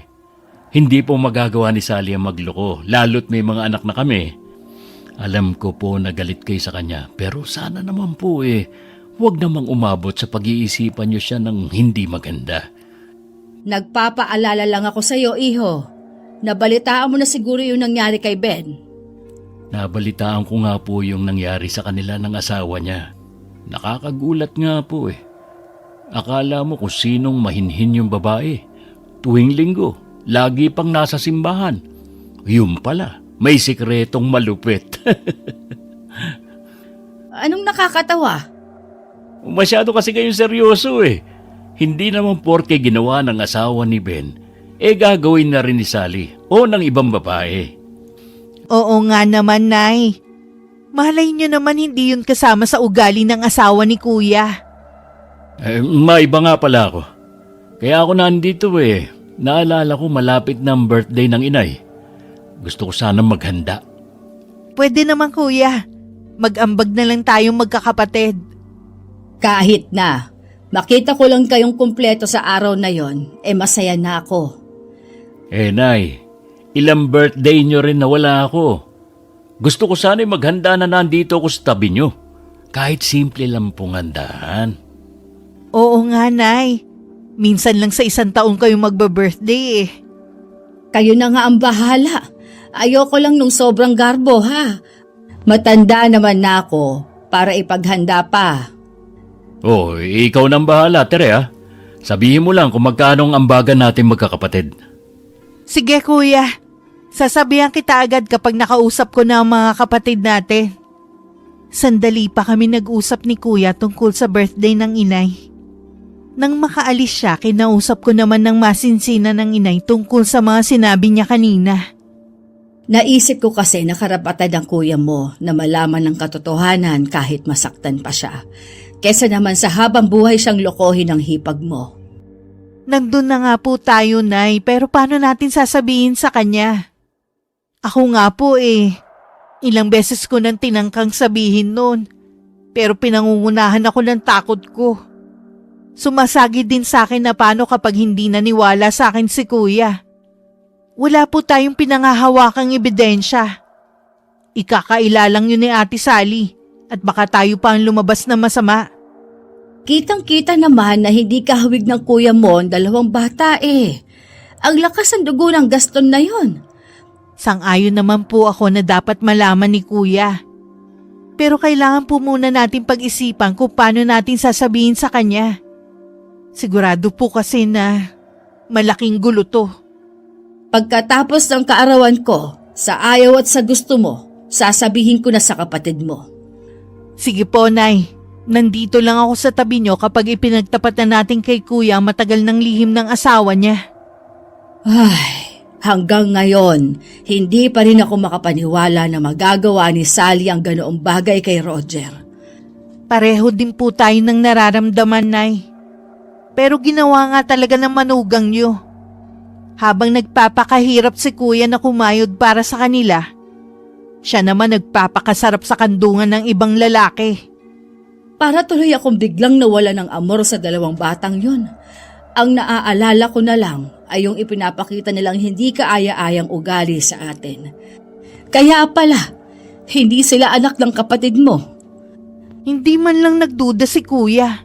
A: Hindi po magagawa ni Sally ang magloko, lalo't may mga anak na kami. Alam ko po na galit kayo sa kanya, pero sana naman po huwag namang umabot sa pag-iisipan niyo siya ng hindi maganda.
B: Nagpapaalala lang ako sa'yo, iho. Nabalitaan mo na siguro yung nangyari kay Ben.
A: Nabalitaan ko nga po yung nangyari sa kanila ng asawa niya. Nakakagulat nga po Akala mo kung sinong mahinhin yung babae. Tuwing linggo, lagi pang nasa simbahan. Yun pala, may sikretong malupit.
B: Anong nakakatawa?
A: Masyado kasi kayong seryoso Hindi naman porke ginawa ng asawa ni Ben, gagawin na rin ni Sally o ng ibang babae.
C: Oo nga naman, Nay. Malay niyo naman hindi yun kasama sa ugali ng asawa ni Kuya.
A: Maiba nga pala ako. Kaya ako nandito Naalala ko malapit na ang birthday ng inay. Gusto ko sana maghanda.
C: Pwede naman, Kuya. Mag-ambag na lang tayong magkakapatid.
B: Kahit na. Makita ko lang kayong kumpleto sa araw na yon, masaya na ako.
A: Nay, ilang birthday nyo rin na wala ako. Gusto ko sana maghanda na nandito ako sa tabi nyo. Kahit simple lang pong handaan.
C: Oo nga, Nay. Minsan lang sa isang taon kayo magba-birthday eh.
B: Kayo na nga ang bahala. Ayoko lang nung sobrang garbo, ha? Matanda naman na ako para ipaghanda pa.
A: Oh, ikaw nang bahala, Tere ha. Sabihin mo lang kung magkano ang ambagan natin magkakapatid.
C: Sige kuya, sasabihan kita agad kapag nakausap ko na ang mga kapatid natin. Sandali pa kami nag-usap ni kuya tungkol sa birthday ng inay. Nang makaalis siya, kinausap ko naman ng masinsina ng inay tungkol sa mga sinabi niya kanina.
B: Naisip ko kasi na karapatan ng kuya mo na malaman ng katotohanan kahit masaktan pa siya. Kesa naman sa habang buhay siyang lokohin ng hipag mo.
C: Nandun na nga po tayo, Nay, pero paano natin sasabihin sa kanya? Ako nga po ilang beses ko nang tinangkang sabihin nun, pero pinangungunahan ako ng takot ko. Sumasagi din sa akin na paano kapag hindi naniwala sa akin si kuya. Wala po tayong pinangahawakang ebidensya. Ikakailalang yun ni Ate Sally at baka tayo pa ang lumabas na masama.
B: Kitang-kita naman na hindi kahawig ng kuya mo ang dalawang bata eh. Ang lakas ng dugo ng Gaston na yon.
C: Sang-ayon naman po ako na dapat malaman ni kuya. Pero kailangan po muna natin pag-isipan kung paano natin sasabihin sa kanya. Sigurado po kasi na malaking gulo to.
B: Pagkatapos ng kaarawan ko, sa ayaw at sa gusto mo, sasabihin ko na sa kapatid mo.
C: Sige po, Nay. Nandito lang ako sa tabi niyo kapag ipinagtapat na natin kay kuya ang matagal ng lihim ng asawa niya.
B: Ay, hanggang ngayon, hindi pa rin ako makapaniwala na magagawa ni Sally ang ganoong bagay kay Roger.
C: Pareho din po tayo ng nararamdaman, Nay. Pero ginawa nga talaga ng manugang niyo. Habang nagpapakahirap si kuya na kumayod para sa kanila, siya naman nagpapakasarap sa kandungan ng ibang lalaki.
B: Para tuloy akong biglang nawala ng amor sa dalawang batang yon. Ang naaalala ko na lang ay yung ipinapakita nilang hindi kaaya-ayang ugali sa atin. Kaya pala, hindi sila anak ng kapatid mo.
C: Hindi man lang nagduda si kuya.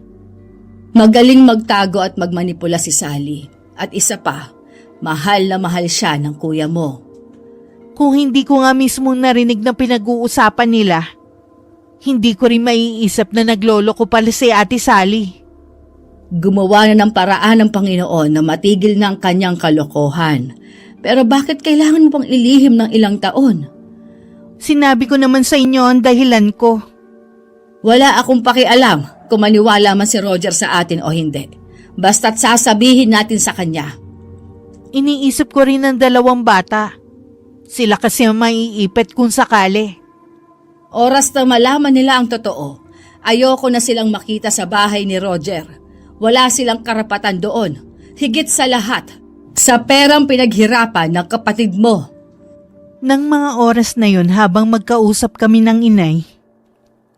B: Magaling magtago at magmanipula si Sally. At isa pa, mahal na mahal siya ng kuya mo.
C: Kung hindi ko nga mismo narinig na pinag-uusapan nila, hindi ko rin maiisip na naglolo ko pala si Ate Sally.
B: Gumawa na ng paraan ng Panginoon na matigil na ang kanyang kalokohan. Pero bakit kailangan mo pang ilihim ng ilang taon?
C: Sinabi ko naman sa inyo ang dahilan ko.
B: Wala akong pakialam kung maniwala man si Roger sa atin o hindi. Basta't sasabihin natin sa kanya.
C: Iniisip ko rin ang dalawang bata. Sila kasi ang maiipit kung sakali.
B: Oras na malaman nila ang totoo, ayoko na silang makita sa bahay ni Roger. Wala silang karapatan doon. Higit sa lahat, sa perang pinaghirapan ng kapatid mo.
C: Nang mga oras na yun habang magkausap kami ng inay,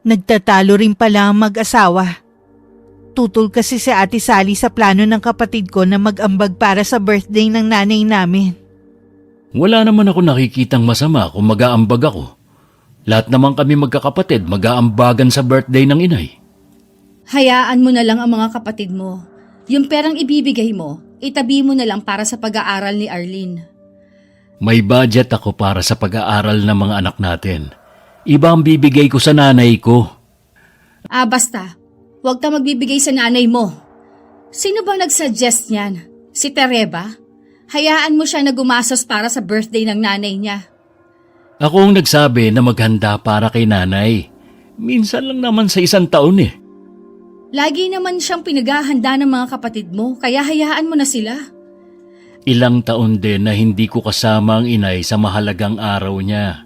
C: nagtatalo rin pala ang mag-asawa. Tutol kasi si Ate Sally sa plano ng kapatid ko na mag-ambag para sa birthday ng nanay namin.
A: Wala naman ako nakikitang masama kung mag-aambag ako. Lahat naman kami magkakapatid mag-aambagan sa birthday ng inay.
B: Hayaan mo na lang ang mga kapatid mo. Yung perang ibibigay mo, itabi mo na lang para sa pag-aaral ni Arlene.
A: May budget ako para sa pag-aaral ng mga anak natin. Iba ang bibigay ko sa nanay ko.
B: Basta. Huwag ka magbibigay sa nanay mo. Sino bang nagsuggest niyan? Si Tereba? Hayaan mo siya na gumastos para sa birthday ng nanay niya.
A: Ako ang nagsabi na maghanda para kay nanay. Minsan lang naman sa isang taon eh.
B: Lagi naman siyang pinaghahanda ng mga kapatid mo, kaya hayaan mo na sila.
A: Ilang taon din na hindi ko kasama ang inay sa mahalagang araw niya.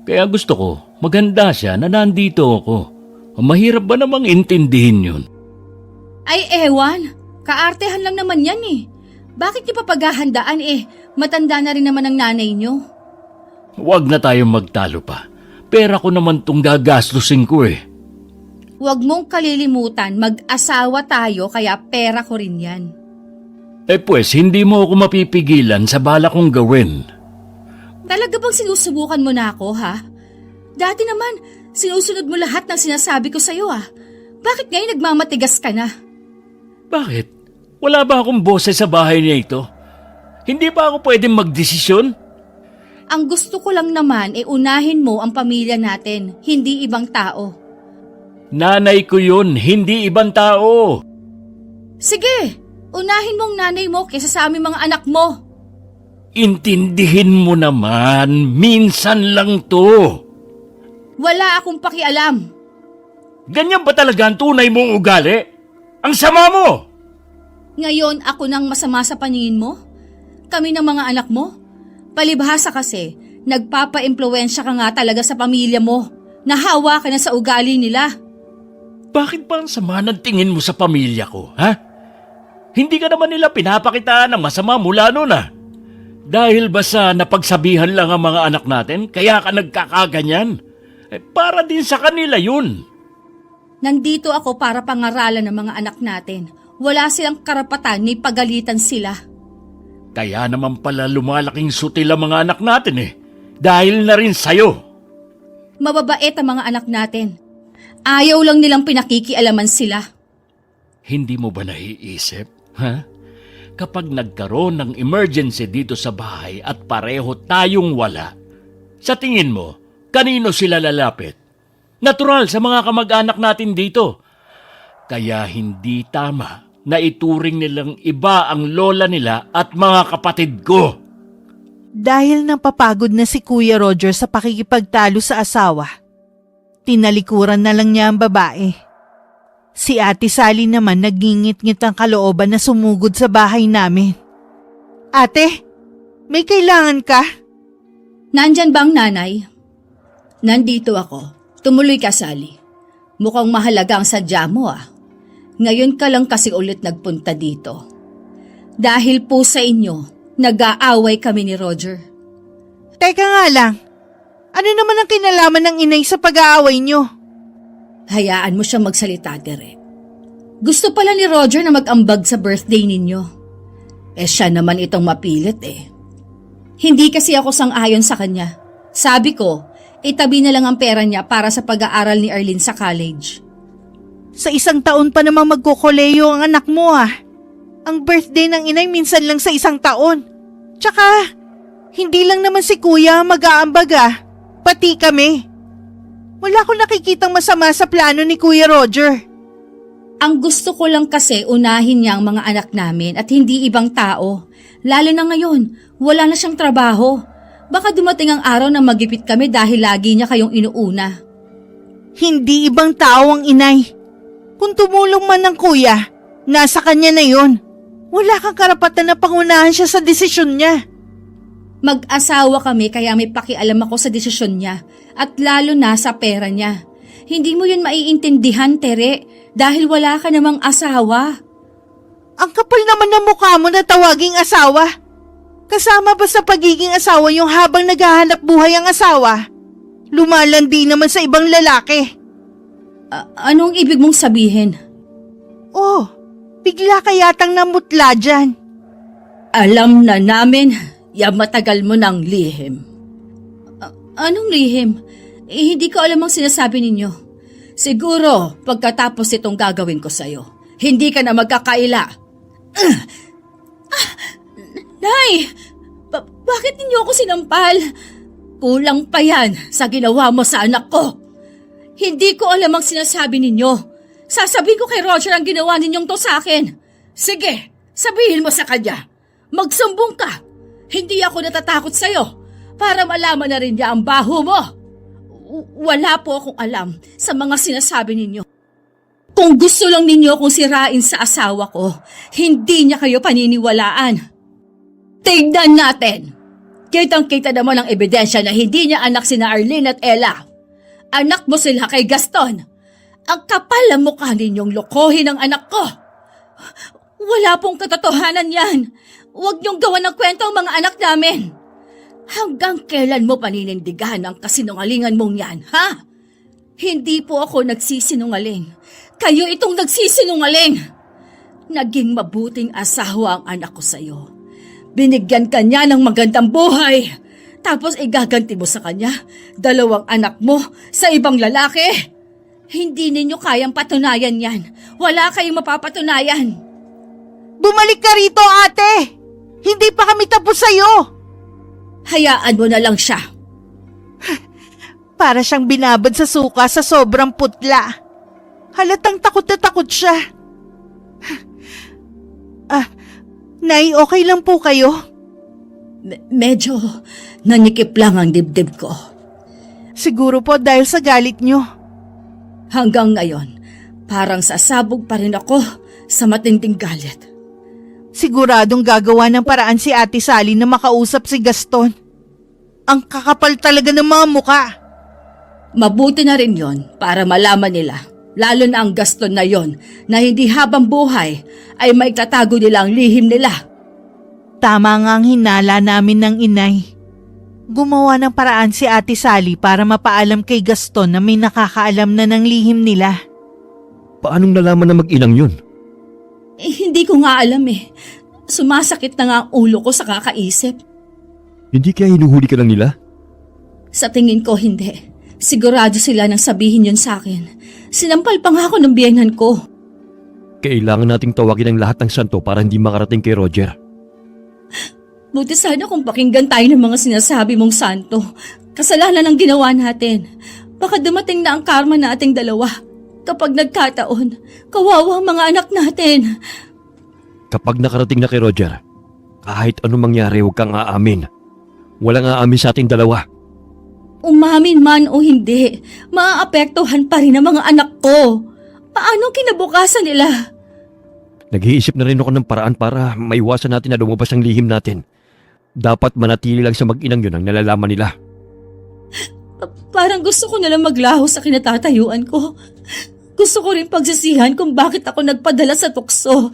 A: Kaya gusto ko, maghanda siya na nandito ako. Mahirap ba namang intindihin yun?
B: Ay ewan, kaartehan lang naman yan eh. Bakit niyo pa paghahandaan eh? Matanda na rin naman ang nanay niyo.
A: Huwag na tayong magtalo pa. Pera ko naman tong gagastusin ko eh.
B: Huwag mong kalilimutan, mag-asawa tayo kaya pera ko rin yan.
A: Pues, hindi mo ako mapipigilan sa bala kong gawin.
B: Talaga bang sinusubukan mo na ako, ha? Dati naman, sinusunod mo lahat ng sinasabi ko sa'yo, ah. Bakit ngayon nagmamatigas ka na?
A: Bakit? Wala ba akong boses sa bahay niya ito? Hindi ba ako pwedeng magdesisyon?
B: Ang gusto ko lang naman unahin mo ang pamilya natin, hindi ibang tao.
A: Nanay ko yun, hindi ibang tao.
B: Sige, unahin mong nanay mo kaysa sa aming mga anak mo.
A: Intindihin mo naman, minsan lang to.
B: Wala akong pakialam.
A: Ganyan ba talaga ang tunay mong ugali? Ang sama mo!
B: Ngayon ako nang masama sa paningin mo? Kami ng mga anak mo? Palibhasa kasi, nagpapa-impluwensya ka nga talaga sa pamilya mo. Nahawa ka na sa ugali nila.
A: Bakit ba ang sama ng tingin mo sa pamilya ko, ha? Hindi ka naman nila pinapakitaan ng masama mula noon, ah. Dahil ba sa napagsabihan lang ang mga anak natin, kaya ka nagkakaganyan? Para din sa kanila yun.
B: Nandito ako para pangaralan ng mga anak natin. Wala silang karapatan ni pagalitan sila.
A: Kaya naman pala lumalaking sutil ang mga anak natin Dahil na rin sa'yo.
B: Mababait ang mga anak natin. Ayaw lang nilang pinakikialaman sila.
A: Hindi mo ba naiisip, ha? Kapag nagkaroon ng emergency dito sa bahay at pareho tayong wala, sa tingin mo, kanino sila lalapit? Natural sa mga kamag-anak natin dito. Kaya hindi tama na ituring nilang iba ang lola nila at mga kapatid ko.
C: Dahil napapagod na si Kuya Roger sa pakikipagtalo sa asawa, tinalikuran na lang niya ang babae. Si Ate Sally naman nagingit-ngit ang kalooban na sumugod sa bahay namin. Ate, may kailangan ka?
B: Nandyan bang nanay? Nandito ako. Tumuloy ka, Sally. Mukhang mahalaga ang sadya mo, ah. Ngayon ka lang kasi ulit nagpunta dito. Dahil po sa inyo, nag-aaway kami ni Roger.
C: Teka nga lang, ano naman ang kinalaman ng inay sa pag-aaway niyo?
B: Hayaan mo siyang magsalita, Tere. Gusto pala ni Roger na mag-ambag sa birthday ninyo. Siya naman itong mapilit Hindi kasi ako sang-ayon sa kanya. Sabi ko, itabi na lang ang pera niya para sa pag-aaral ni Arlene sa college.
C: Sa isang taon pa namang magkukoleyo ang anak mo Ang birthday ng inay minsan lang sa isang taon. Tsaka, hindi lang naman si kuya mag-aambag pati kami. Wala akong nakikitang masama sa plano ni Kuya Roger.
B: Ang gusto ko lang kasi unahin niya ang mga anak namin at hindi ibang tao. Lalo na ngayon, wala na siyang trabaho. Baka dumating ang araw na magipit kami dahil lagi niya kayong inuuna.
C: Hindi ibang tao ang inay. Kung tumulong man ng kuya, nasa kanya na yon. Wala kang karapatan na pangunahan siya sa desisyon niya.
B: Mag-asawa kami kaya may pakialam ako sa desisyon niya at lalo na sa pera niya. Hindi mo yun maiintindihan, Tere, dahil wala ka namang asawa.
C: Ang kapal naman ng mukha mo na tawaging asawa. Kasama ba sa pagiging asawa yung habang naghahanap buhay ang asawa? Lumalandi naman sa ibang lalaki.
B: Anong ibig mong sabihin?
C: Oh, bigla ka yatang namutla dyan.
B: Alam na namin, matagal mo ng lihim. Anong lihim? Hindi ko alam ang sinasabi ninyo. Siguro, pagkatapos itong gagawin ko sa'yo, hindi ka na magkakaila. Nay! Bakit ninyo ako sinampal? Kulang pa yan sa ginawa mo sa anak ko. Hindi ko alam ang sinasabi ninyo. Sasabihin ko kay Roger ang ginawa ninyong to sa akin. Sige, sabihin mo sa kanya. Magsumbong ka. Hindi ako natatakot sa'yo para malaman na rin niya ang baho mo. Wala po akong alam sa mga sinasabi ninyo. Kung gusto lang ninyo akong sirain sa asawa ko, hindi niya kayo paniniwalaan. Tignan natin. Kitang-kita naman ang ebidensya na hindi niya anak sina Arlene at Ella. Anak mo sila kay Gaston. Ang kapal ang mukha ninyong lokohin ang anak ko. Wala pong katotohanan yan. Huwag niyong gawan ng kwento ang mga anak namin. Hanggang kailan mo paninindigan ang kasinungalingan mong yan, ha? Hindi po ako nagsisinungaling. Kayo itong nagsisinungaling. Naging mabuting asawa ang anak ko sa'yo. Binigyan ka niya ng magandang buhay. Tapos igaganti mo sa kanya 2 anak mo sa ibang lalaki. Hindi ninyo kayang patunayan yan. Wala kayong mapapatunayan.
C: Bumalik ka rito, ate! Hindi pa kami tapos sa'yo!
B: Hayaan mo na lang siya.
C: Para siyang binabad sa suka sa sobrang putla. Halatang takot na takot siya. Nay, okay lang po kayo?
B: Medyo nanikip lang ang dibdib ko.
C: Siguro po dahil sa galit nyo.
B: Hanggang ngayon, parang sasabog pa rin ako sa matinding galit.
C: Siguradong gagawa ng paraan si Ate Sally na makausap si Gaston. Ang kakapal talaga ng mga muka.
B: Mabuti na rin yon para malaman nila, lalo na ang Gaston na yon, na hindi habang buhay ay maitatago nila ang lihim nila.
C: Tama nga ang hinala namin ng inay. Gumawa ng paraan si Ate Sally para mapaalam kay Gaston na may nakakaalam na ng lihim nila.
D: Paanong nalaman na mag-inang yun?
B: Hindi ko nga alam eh. Sumasakit na nga ang ulo ko sa kakaisip.
D: Hindi kaya hinuhuli ka lang nila?
B: Sa tingin ko hindi. Sigurado sila nang sabihin yun sa akin. Sinampal pa nga ako ng biyenan ko.
D: Kailangan nating tawagin ang lahat ng santo para hindi makarating kay Roger.
B: Buti sana kung pakinggan tayo ng mga sinasabi mong santo. Kasalanan ang ginawa natin. Baka dumating na ang karma nating dalawa. Kapag nagkataon, kawawa ang mga anak natin.
D: Kapag nakarating na kay Roger, kahit anong mangyari huwag kang aamin. Walang aamin sa ating dalawa.
B: Umamin man o hindi, maaapektuhan pa rin ang mga anak ko. Paano kinabukasan nila?
D: Nag-iisip na rin ako ng paraan para maiwasan natin na lumabas ang lihim natin. Dapat manatili lang sa mag-inang yun ang nalalaman nila.
B: Parang gusto ko nalang maglaho sa kinatatayuan ko. Gusto ko rin pagsisihan kung bakit ako nagpadala sa tukso.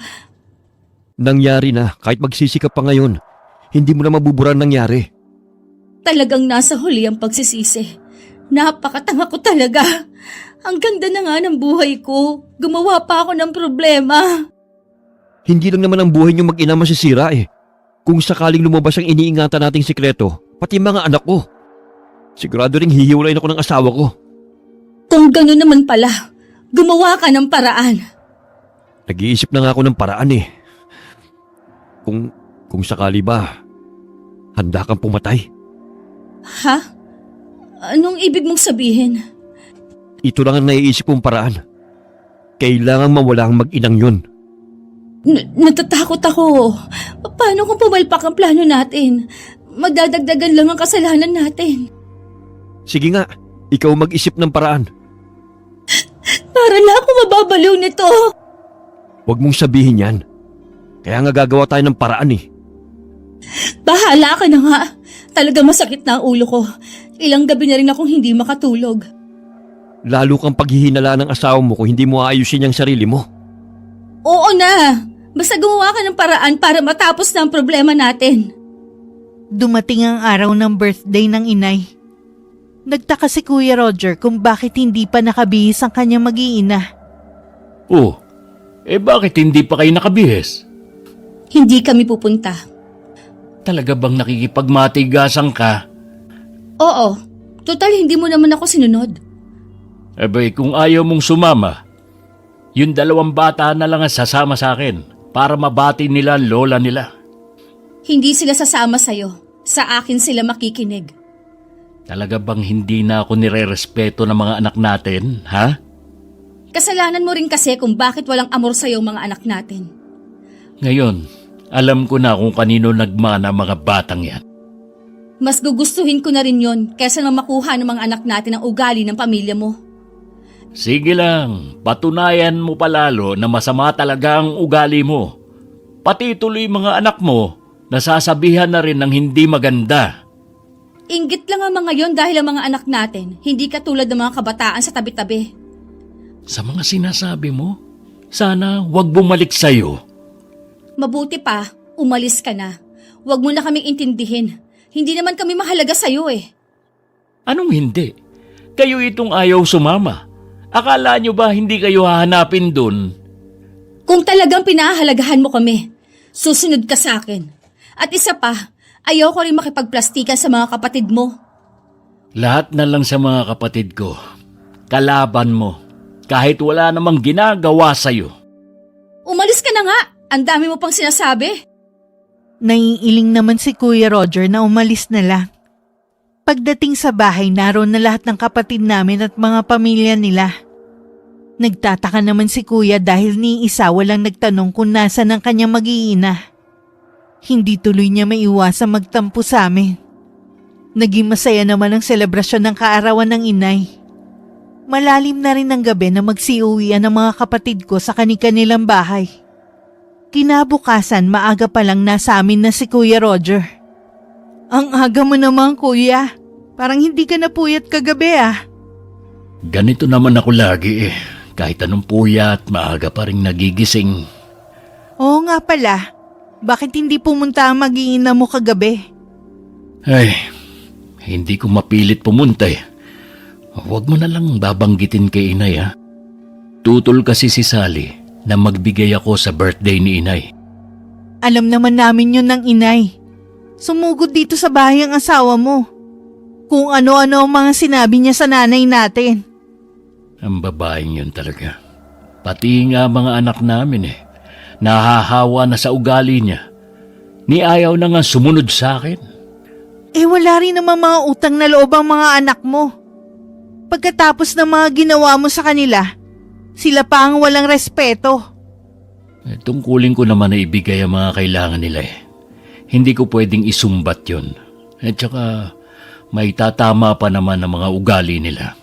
D: Nangyari na, kahit magsisikap pa ngayon, hindi mo na mabubura ang nangyari.
B: Talagang nasa huli ang pagsisisi. Napakatanga ko talaga. Ang ganda na nga ng buhay ko. Gumawa pa ako ng problema.
D: Hindi lang naman ang buhay niyo mag-ina masisira eh. Kung sakaling lumabas ang iniingatan nating sikreto, pati mga anak ko. Sigurado ring hihiwalayin ako ng asawa ko.
B: Kung gano'n naman pala, gumawa ka ng paraan.
D: Nag-iisip na nga ako ng paraan eh. Kung sakali ba, handa kang pumatay.
B: Ha? Anong ibig mong sabihin?
D: Ito lang ang naiisip kong paraan. Kailangan mawala ang mag-inang yun.
B: Natatakot ako. Paano kung pumalpak ang plano natin? Magdadagdagan lang ang kasalanan natin.
D: Sige nga, ikaw mag-isip ng paraan.
B: Para na ako mababaliw nito.
D: Huwag mong sabihin yan. Kaya nga gagawa tayo ng paraan eh.
B: Bahala ka na nga. Talaga masakit na ang ulo ko. Ilang gabi na rin akong hindi makatulog.
D: Lalo kang paghihinala ng asawa mo kung hindi mo aayusin ang sarili mo.
B: Oo na. Basta gumawa ka ng paraan para matapos na ang problema natin.
C: Dumating ang araw ng birthday ng inay. Nagtaka si Kuya Roger kung bakit hindi pa nakabihis ang kanyang mag-iina.
A: Oh, bakit hindi pa kayo nakabihis?
B: Hindi kami pupunta.
A: Talaga bang nakikipagmatigasan ka?
B: Oo. Total, hindi mo naman ako sinunod.
A: Kung ayaw mong sumama, yung 2 bata na lang ang sasama sa akin para mabati nila ang lola nila.
B: Hindi sila sasama sa'yo. Sa akin sila makikinig.
A: Talaga bang hindi na ako nire-respeto ng mga anak natin, ha?
B: Kasalanan mo rin kasi kung bakit walang amor sa'yo ang mga anak natin.
A: Ngayon, alam ko na kung kanino nagmana mga batang yan.
B: Mas gugustuhin ko na rin yon kaysa na makuha ng mga anak natin ang ugali ng pamilya mo.
A: Sige lang, patunayan mo palalo na masama talaga ang ugali mo. Pati tuloy mga anak mo, nasasabihan na rin ng hindi maganda.
B: Inggit lang ang mga yon dahil ang mga anak natin, hindi katulad ng mga kabataan sa tabi-tabi.
A: Sa mga sinasabi mo, sana wag bumalik sa'yo.
B: Mabuti pa, umalis ka na. Huwag mo na kaming intindihin. Hindi naman kami mahalaga sa'yo eh.
A: Anong hindi? Kayo itong ayaw sumama. Akala nyo ba hindi kayo hahanapin dun?
B: Kung talagang pinahahalagahan mo kami, susunod ka sa akin. At isa pa, ayaw ko rin makipagplastikan sa mga kapatid mo.
A: Lahat na lang sa mga kapatid ko. Kalaban mo. Kahit wala namang ginagawa sa'yo.
B: Umalis ka na nga Ang dami mo pang sinasabi.
C: Naiiling naman si Kuya Roger na umalis na lang. Pagdating sa bahay, naroon na lahat ng kapatid namin at mga pamilya nila. Nagtataka naman si Kuya dahil ni isa walang nagtanong kung nasa ng kanyang mag-iina. Hindi tuloy niya maiwasang magtampo sa amin. Naging masaya naman ang selebrasyon ng kaarawan ng inay. Malalim na rin ang gabi na magsiuwian ng mga kapatid ko sa kanilang bahay. Kinabukasan, maaga pa lang nasa amin na si Kuya Roger. Ang aga mo naman, Kuya. Parang hindi ka napuyat kagabi ah.
A: Ganito naman ako lagi eh. Kahit anong puyat, maaga pa rin nagigising.
C: Oo nga pala. Bakit hindi pumunta ang mag-iina mo kagabi?
A: Ay, hindi ko mapilit pumunta eh. Huwag mo na lang babanggitin kay inay ha. Tutol kasi si Sally na magbigay ako sa birthday ni inay.
C: Alam naman namin yun ng inay. Sumugod dito sa bahay ang asawa mo. Kung ano-ano ang mga sinabi niya sa nanay natin.
A: Ang babaeng yun talaga. Pati nga mga anak namin eh. Nahahawa na sa ugali niya. Ni ayaw na nga sumunod sa akin.
C: Eh wala rin naman mga utang na loob ang mga anak mo. Pagkatapos ng mga ginawa mo sa kanila, sila pa ang walang respeto.
A: Tungkulin ko naman na ibigay ang mga kailangan nila eh. Hindi ko pwedeng isumbat yun. At saka may tatama pa naman ang mga ugali nila.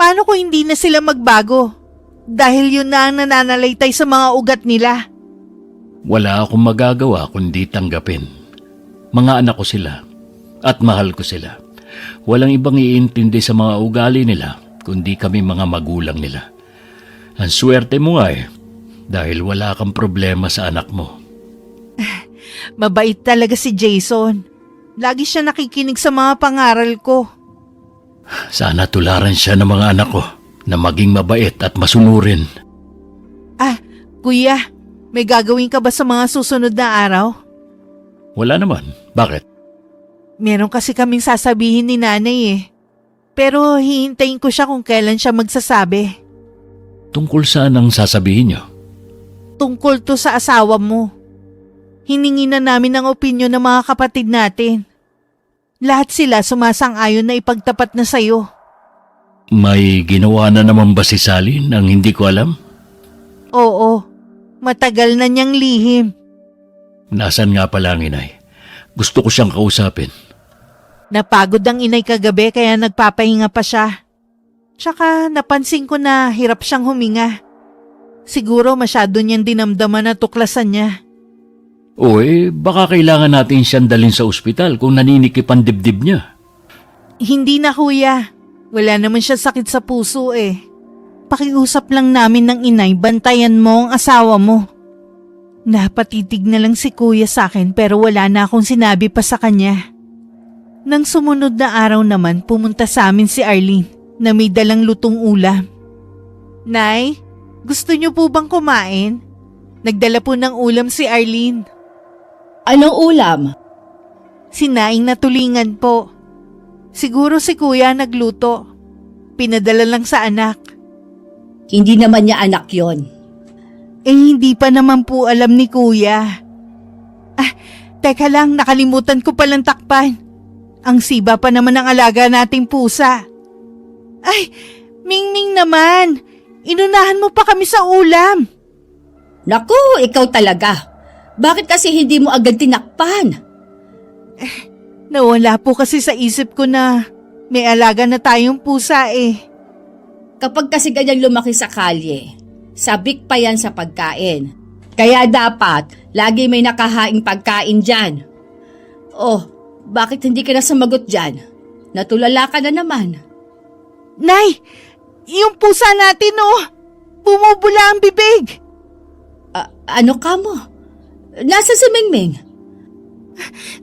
C: Paano kung hindi na sila magbago? Dahil yun na ang nananalaytay sa mga ugat nila.
A: Wala akong magagawa kundi tanggapin. Mga anak ko sila at mahal ko sila. Walang ibang iintindi sa mga ugali nila kundi kami mga magulang nila. Ang swerte mo nga eh, dahil wala kang problema sa anak mo.
C: Mabait talaga si Jason. Lagi siya nakikinig sa mga pangaral ko.
A: Sana tularan siya ng mga anak ko na maging mabait at masunurin.
C: Kuya, may gagawin ka ba sa mga susunod na araw?
A: Wala naman. Bakit?
C: Meron kasi kaming sasabihin ni nanay eh. Pero hihintayin ko siya kung kailan siya magsasabi.
A: Tungkol saan ang sasabihin niyo?
C: Tungkol to sa asawa mo. Hiningi na namin ang opinyon ng mga kapatid natin. Lahat sila sumasang-ayon na ipagtapat na sa'yo.
A: May ginawa na naman ba si Sally nang hindi ko alam?
C: Oo, matagal na niyang lihim.
A: Nasaan nga pala ang inay? Gusto ko siyang kausapin.
C: Napagod ang inay kagabi kaya nagpapahinga pa siya. Tsaka napansin ko na hirap siyang huminga. Siguro masyado niyang dinamdaman na tuklasan niya.
A: O baka kailangan natin siyang dalhin sa ospital kung naninikip ang dibdib niya.
C: Hindi na kuya. Wala naman siya sakit sa puso eh. Pakiusap lang namin ng inay, bantayan mo ang asawa mo. Napatitig na lang si kuya sa akin pero wala na akong sinabi pa sa kanya. Nang sumunod na araw naman, pumunta sa amin si Arlene na may dalang lutong ulam. Nay, gusto niyo po bang kumain? Nagdala po ng ulam si Arlene.
B: Anong ulam?
C: Sinaing na tulingan po. Siguro si kuya nagluto. Pinadala lang sa anak.
B: Hindi naman niya anak yon.
C: Eh hindi pa naman po alam ni kuya. Teka lang, nakalimutan ko palang takpan. Ang siba pa naman ng alaga nating pusa. Ay, Mingming naman. Inunahan mo pa kami sa ulam.
B: Naku, ikaw talaga. Bakit kasi hindi mo agad tinakpan?
C: Nawala po kasi sa isip ko na may alaga na tayong pusa eh.
B: Kapag kasi ganyang lumaki sa kalye, sabik pa yan sa pagkain. Kaya dapat, lagi may nakahaing pagkain dyan. Oh, bakit hindi ka na sumagot dyan? Natulala ka na naman.
C: Nay, yung pusa natin oh, bumubula ang bibig.
B: Ano ka mo? Nasa si Mingming?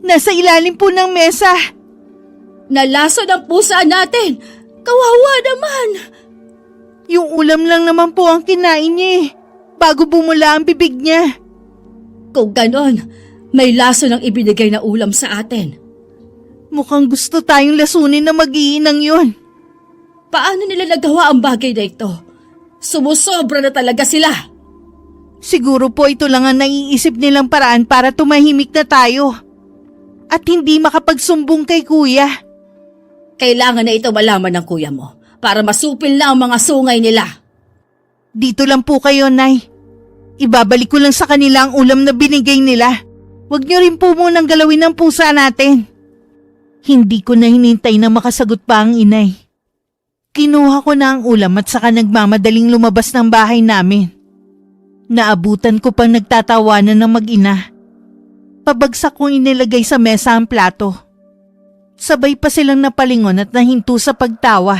C: Nasa ilalim po ng mesa.
B: Nalaso ng pusa natin. Kawawa naman.
C: Yung ulam lang naman po ang kinain niya eh, bago bumula ang bibig niya.
B: Kung ganon, may laso ng ibinigay na ulam sa atin.
C: Mukhang gusto tayong lasunin na mag-iinang yun.
B: Paano nila nagawa ang bagay na ito? Sumusobra na talaga sila.
C: Siguro po ito lang ang naiisip nilang paraan para tumahimik na tayo. At hindi makapagsumbong kay kuya.
B: Kailangan na ito malaman ng kuya mo para masupil na ang mga sungay nila.
C: Dito lang po kayo, Nay. Ibabalik ko lang sa kanila ang ulam na binigay nila. Huwag niyo rin po munang galawin ang pusa natin. Hindi ko na hinintay na makasagot pa ang inay. Kinuha ko na ang ulam at saka nagmamadaling lumabas ng bahay namin. Naabutan ko pang nagtatawanan ng mag-ina. Pabagsak kong inilagay sa mesa ang plato. Sabay pa silang napalingon at nahinto sa pagtawa.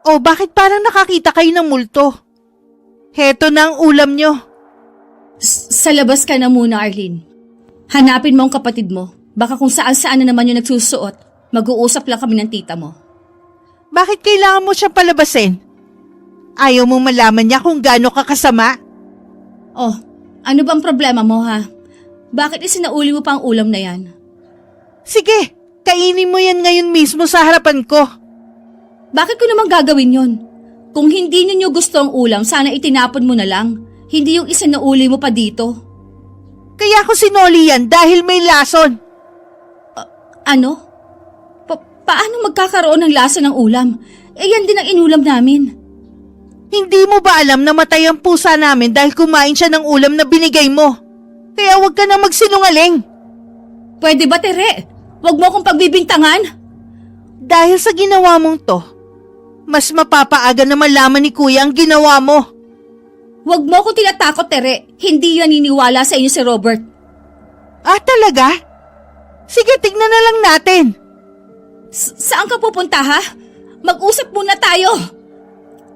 C: O bakit parang nakakita kayo ng multo? Heto na ang ulam nyo.
B: Sa labas ka na muna, Arlene. Hanapin mo ang kapatid mo. Baka kung saan-saan na naman yung nagsusuot, mag-uusap lang kami ng tita mo.
C: Bakit kailangan mo siya palabasin? Ayaw mong malaman niya kung gaano ka kasama?
B: Oh, ano bang problema mo ha? Bakit isinauli mo pa ang ulam na yan?
C: Sige, kainin mo yan ngayon mismo sa harapan ko.
B: Bakit ko naman gagawin yon? Kung hindi ninyo gusto ang ulam, sana itinapon mo na lang. Hindi yung isinauli mo pa dito.
C: Kaya ako sinoli yan dahil may lason.
B: Ano? Paano magkakaroon ng lasa ng ulam? Eh yan din ang inulam namin.
C: Hindi mo ba alam na matay ang pusa namin dahil kumain siya ng ulam na binigay mo? Kaya huwag ka na magsinungaling.
B: Pwede ba, Tere? Huwag mo akong pagbibintangan.
C: Dahil sa ginawa mong to, mas mapapaaga na malaman ni kuya ang ginawa mo.
B: Huwag mo akong tinatakot, Tere. Hindi yan naniniwala sa inyo si Robert.
C: Ah, talaga? Sige, tignan na lang natin.
B: Saan ka pupunta, ha? Mag-usap muna tayo.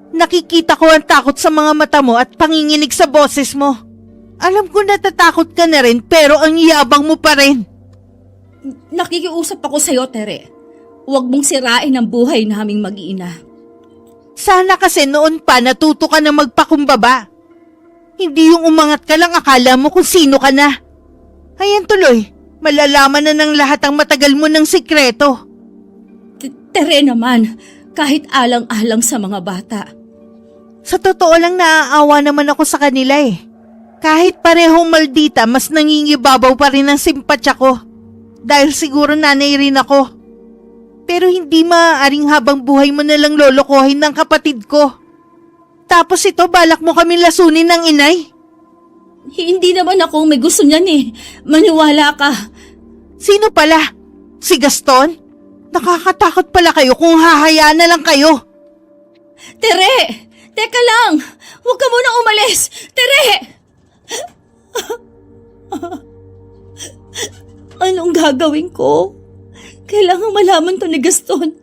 C: Nakikita ko ang takot sa mga mata mo at panginginig sa boses mo. Alam ko natatakot ka na rin pero ang yabang mo pa rin.
B: Nakikiusap ako sa'yo, Tere. Huwag mong sirain ang buhay naming mag-iina.
C: Sana kasi noon pa natuto ka na magpakumbaba. Hindi yung umangat ka lang akala mo kung sino ka na. Ayan tuloy, malalaman na ng lahat ang matagal mo ng sikreto.
B: Tere naman, kahit alang-alang sa mga bata.
C: Sa totoo lang naaawa naman ako sa kanila eh. Kahit parehong maldita, mas nangingibabaw pa rin ang simpatsya ko. Dahil siguro nanay rin ako. Pero hindi maaaring habang buhay mo nalang lolokohin ng kapatid ko. Tapos ito, balak mo kami lasunin ng inay.
B: Hindi naman ako may gusto niyan eh. Maniwala ka.
C: Sino pala? Si Gaston? Nakakatakot pala kayo kung hahayaan na lang kayo.
B: Tere! Teka lang! Huwag ka munang umalis! Tere! Anong gagawin ko? Kailangan malaman to ni Gaston.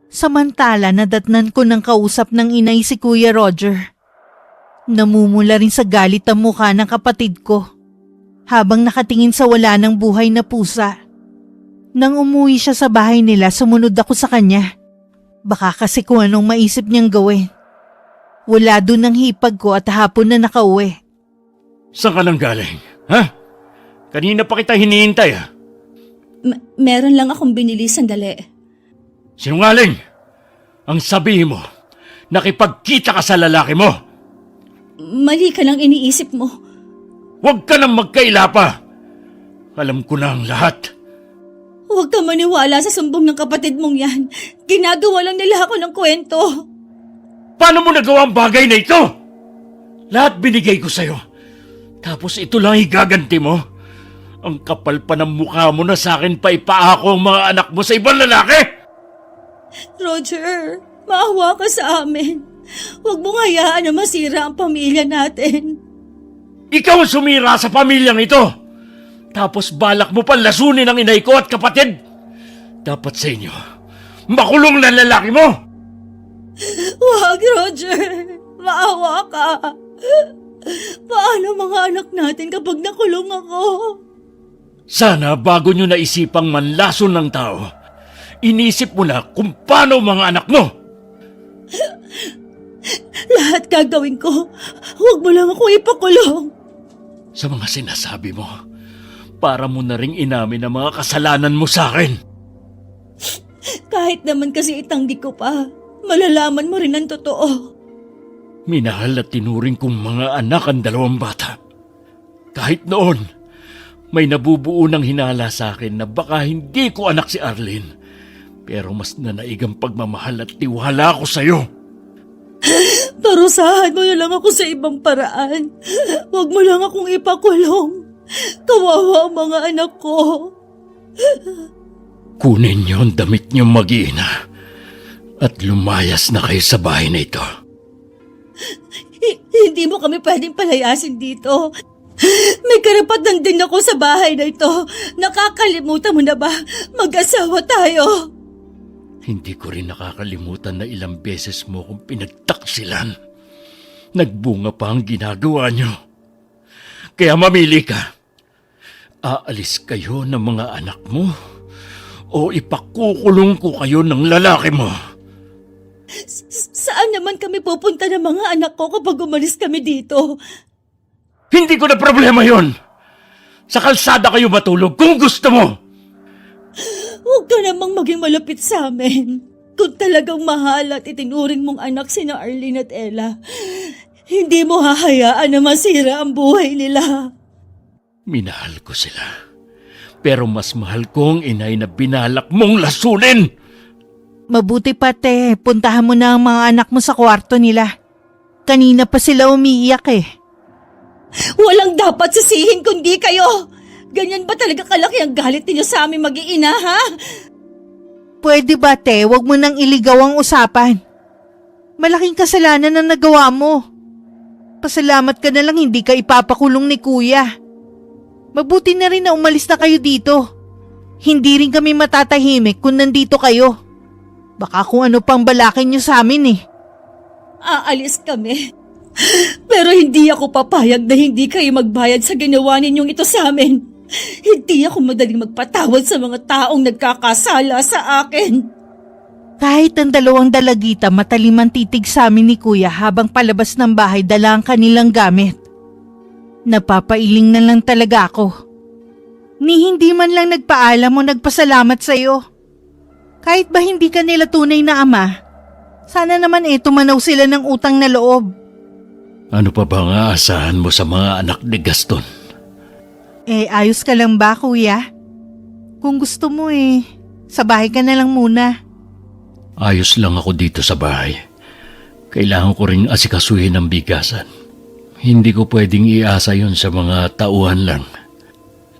C: Samantala nadatnan ko ng kausap ng inay si Kuya Roger. Namumula rin sa galit ang mukha ng kapatid ko habang nakatingin sa wala ng buhay na pusa. Nang umuwi siya sa bahay nila, sumunod ako sa kanya. Baka kasi kung anong maisip niyang gawin. Wala doon ang hipag ko at hapon na nakauwi.
A: Saan ka nang galing? Ha? Kanina pa kita hinihintay ha?
B: Meron lang akong binili sandali.
A: Sinungaling! Ang sabihin mo, nakipagkita ka sa lalaki mo!
B: Mali ka lang iniisip mo.
A: Huwag ka nang magkaila pa! Alam ko na ang lahat.
B: Huwag ka maniwala sa sumbong ng kapatid mong yan. Ginagawa lang nila ako ng kwento.
A: Paano mo nagawa ang bagay na ito? Lahat binigay ko sa'yo. Tapos ito lang igaganti mo? Ang kapal pa ng mukha mo na sa akin pa ipaako ang mga anak mo sa ibang lalaki!
B: Roger, maawa ka sa amin. Huwag mong hayaan na masira ang pamilya natin.
A: Ikaw ang sumira sa pamilyang ito! Tapos balak mo pa lasunin ang inay ko at kapatid! Dapat sa inyo, makulong na lalaki mo!
B: Huwag, Roger. Maawa ka. Paano mga anak natin kapag nakulong ako?
A: Sana bago nyo naisipang manlason ng tao, inisip mo na kung paano mga anak mo!
B: Lahat gagawin ko. Huwag mo lang ako ipakulong.
A: Sa mga sinasabi mo, para mo na ring inamin ang mga kasalanan mo sa akin.
B: Kahit naman kasi itanggi ko pa, malalaman mo rin ang totoo.
A: Minahal at tinuring kong mga anak ang dalawang bata. Kahit noon, may nabubuo ng hinala sa akin na baka hindi ko anak si Arlene. Pero mas nanaigang pagmamahal at tiwala ko sa'yo.
B: Parusahan mo na lang ako sa ibang paraan. Huwag mo lang akong ipakulong. Kawawa ang mga anak ko.
A: Kunin niyo ang damit niyo mag-iina at lumayas na kayo sa bahay na ito.
B: Hindi mo kami pwedeng palayasin dito. May karapatan din ako sa bahay na ito. Nakakalimutan mo na ba? Mag-asawa tayo.
A: Hindi ko rin nakakalimutan na ilang beses mo kong pinagtaksilan. Nagbunga pa ang ginagawa niyo. Kaya mamili ka. Aalis kayo ng mga anak mo o ipakukulong ko kayo ng lalaki mo.
B: Saan naman kami pupunta ng mga anak ko kapag umalis kami dito?
A: Hindi ko na problema yon. Sa kalsada kayo matulog kung gusto mo.
B: Huwag ka namang maging malapit sa amin. Kung talagang mahal at itinuring mong anak sina Arlene at Ella, hindi mo hahayaan na masira ang buhay nila.
A: Minahal ko sila. Pero mas mahal ko ang inay na binalak mong lasunin.
C: Mabuti pa, te. Puntahan mo na ang mga anak mo sa kwarto nila. Kanina pa sila umiiyak eh.
B: Walang dapat sisihin kundi kayo. Ganyan ba talaga kalaki ang galit ninyo sa aming mag-iina, ha?
C: Pwede ba, te? Huwag mo nang iligaw ang usapan. Malaking kasalanan ang nagawa mo. Pasalamat ka na lang hindi ka ipapakulong ni kuya. Mabuti na rin na umalis na kayo dito. Hindi rin kami matatahimik kung nandito kayo. Baka kung ano pang balakin nyo sa amin eh.
B: Aalis kami. Pero hindi ako papayag na hindi kayo magbayad sa ginawa ninyong ito sa amin. Hindi ako madaling magpatawad sa mga taong nagkakasala sa akin.
C: Kahit ang dalawang dalagita matalimang titig sa amin ni kuya habang palabas ng bahay dala ang kanilang gamit. Napapailing na lang talaga ako. Ni hindi man lang nagpaalam o nagpasalamat sa'yo. Kahit ba hindi ka nila tunay na ama, sana naman tumanaw sila ng utang na loob.
A: Ano pa ba ang aasahan mo sa mga anak ni Gaston?
C: Ayos ka lang ba, kuya? Kung gusto mo sa bahay ka na lang muna.
A: Ayos lang ako dito sa bahay. Kailangan ko ring asikasuhin ang bigasan. Hindi ko pwedeng iasa yon sa mga tauhan lang.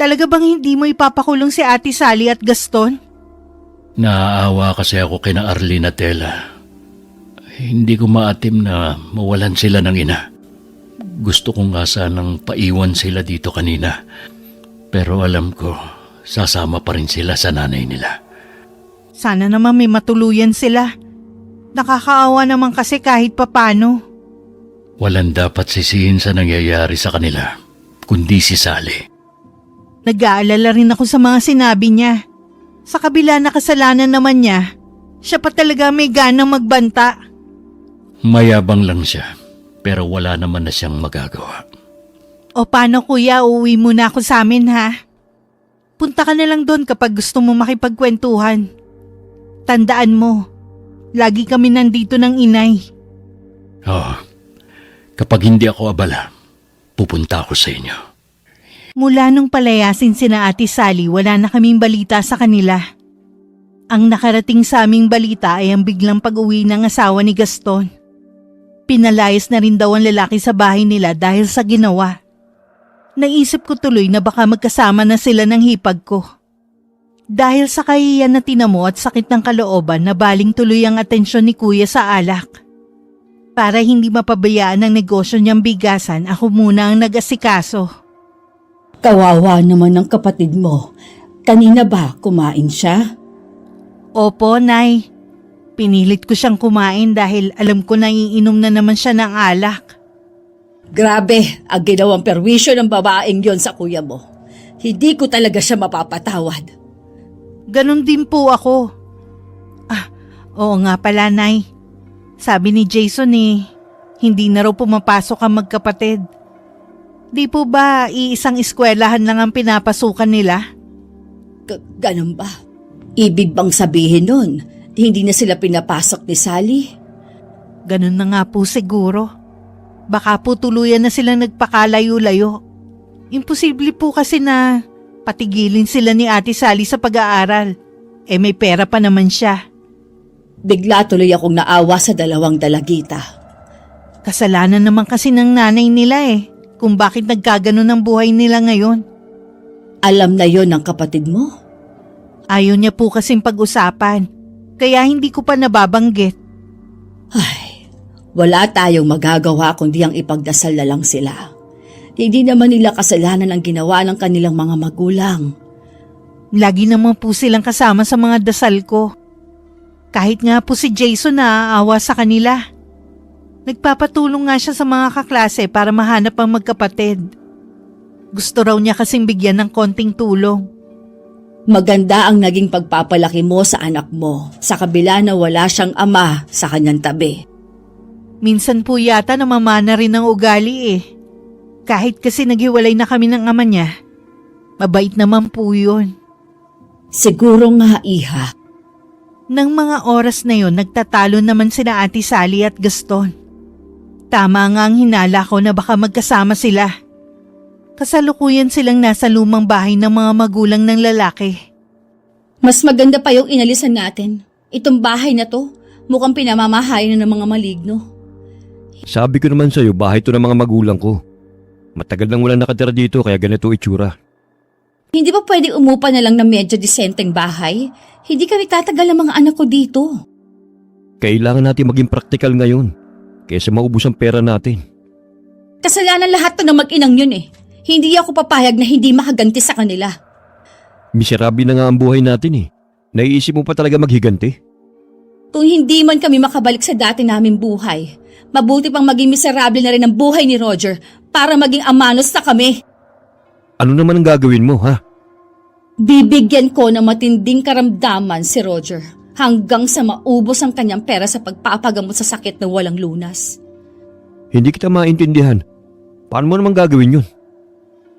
C: Talaga bang hindi mo ipapakulong si Ate Sally at Gaston?
A: Naaawa kasi ako kina Arlene at Ella. Hindi ko maatim na mawalan sila ng ina. Gusto ko nga sanang paiwan sila dito kanina. Pero alam ko, sasama pa rin sila sa nanay nila.
C: Sana naman may matuluyan sila. Nakakaawa naman kasi kahit papano.
A: Walang dapat sisihin sa nangyayari sa kanila, kundi si Sally.
C: Nag-aalala rin ako sa mga sinabi niya. Sa kabila na kasalanan naman niya, siya pa talaga may ganang magbanta.
A: Mayabang lang siya, pero wala naman na siyang magagawa.
C: O paano kuya, uuwi muna ako sa amin ha? Punta ka na lang doon kapag gusto mo makipagkwentuhan. Tandaan mo, lagi kami nandito ng inay.
A: Oo, kapag hindi ako abala, pupunta ako sa inyo.
C: Mula nung palayasin sina Ate Sally, wala na kaming balita sa kanila. Ang nakarating sa aming balita ay ang biglang pag-uwi ng asawa ni Gaston. Pinalayas na rin daw ang lalaki sa bahay nila dahil sa ginawa. Naisip ko tuloy na baka magkasama na sila ng hipag ko. Dahil sa kahiyan na tinamo at sakit ng kalooban na baling tuloy ang atensyon ni kuya sa alak. Para hindi mapabayaan ang negosyo niyang bigasan, ako muna ang nag-asikaso.
B: Kawawa naman ng kapatid mo. Kanina ba kumain siya?
C: Opo, Nay. Pinilit ko siyang kumain dahil alam ko na iinom na naman siya ng alak.
B: Grabe ang ginawang perwisyo ng babaeng yon sa kuya mo. Hindi ko talaga siya mapapatawad.
C: Ganon din po ako. Oo nga pala, Nay. Sabi ni Jason hindi na raw pumapasok ang magkapatid. Di po ba iisang eskwelahan lang ang pinapasukan nila?
B: Ganun ba? Ibig bang sabihin nun, hindi na sila pinapasok ni Sally?
C: Ganon na nga po siguro. Baka po tuluyan na silang nagpakalayo-layo. Imposible po kasi na patigilin sila ni Ate Sally sa pag-aaral. May pera pa naman siya.
B: Bigla tuloy akong naawa sa dalawang dalagita.
C: Kasalanan naman kasi ng nanay nila kung bakit nagkaganon ang buhay nila ngayon.
B: Alam na yon ng kapatid mo?
C: Ayaw niya po kasing pag-usapan, kaya hindi ko pa nababanggit.
B: Ay, wala tayong magagawa kundi ang ipagdasal na lang sila. Hindi naman nila kasalanan ang ginawa ng kanilang mga magulang.
C: Lagi naman po silang kasama sa mga dasal ko. Kahit nga po si Jason naaawa sa kanila. Nagpapatulong nga siya sa mga kaklase para mahanap ang magkapatid. Gusto raw niya kasing bigyan ng konting tulong.
B: Maganda ang naging pagpapalaki mo sa anak mo sa kabila na wala siyang ama sa kanyang tabi.
C: Minsan po yata namamana rin ang ugali Kahit kasi naghiwalay na kami ng ama niya. Mabait naman po yun.
B: Siguro nga, iha.
C: Nang mga oras na yon, nagtatalo naman sina Ate Sally at Gaston. Tama nga ang hinala ko na baka magkasama sila. Kasalukuyan silang nasa lumang bahay ng mga magulang ng lalaki.
B: Mas maganda pa yung inalisan natin. Itong bahay na to, mukhang pinamamahayan na ng mga maligno.
D: Sabi ko naman sa'yo, bahay to ng mga magulang ko. Matagal nang wala nakatira dito kaya ganito itsura.
B: Hindi ba pwede umupa na lang ng medyo disenteng bahay? Hindi kami tatagal ang mga anak ko dito.
D: Kailangan natin maging praktikal ngayon kaysa maubos ang pera natin.
B: Kasalanan lahat to ng mag-inang yun Hindi ako papayag na hindi makaganti sa kanila.
D: Miserable na nga ang buhay natin Naiisip mo pa talaga maghiganti?
B: Kung hindi man kami makabalik sa dati naming buhay, mabuti pang maging miserable na rin ang buhay ni Roger para maging amanos na kami.
D: Ano naman ang gagawin mo, ha?
B: Bibigyan ko ng matinding karamdaman si Roger hanggang sa maubos ang kanyang pera sa pagpapagamot sa sakit na walang lunas.
D: Hindi kita maintindihan. Paano mo naman gagawin yun?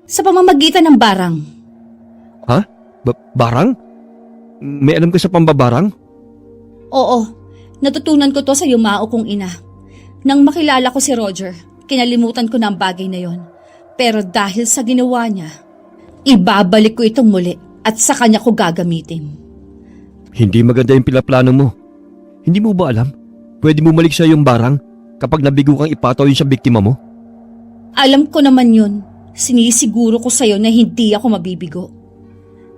B: Sa pamamagitan ng barang.
D: Ha? Barang? May alam ka sa pambabarang?
B: Oo, natutunan ko to sa yumao kong ina. Nang makilala ko si Roger, kinalimutan ko na ang bagay na yon. Pero dahil sa ginawa niya, ibabalik ko itong muli at sa kanya ko gagamitin.
D: Hindi maganda yung pinaplano mo. Hindi mo ba alam? Pwede mo malik sa yung barang kapag nabigo kang ipataw yun sa biktima mo?
B: Alam ko naman yun. Sinisiguro ko sa'yo na hindi ako mabibigo.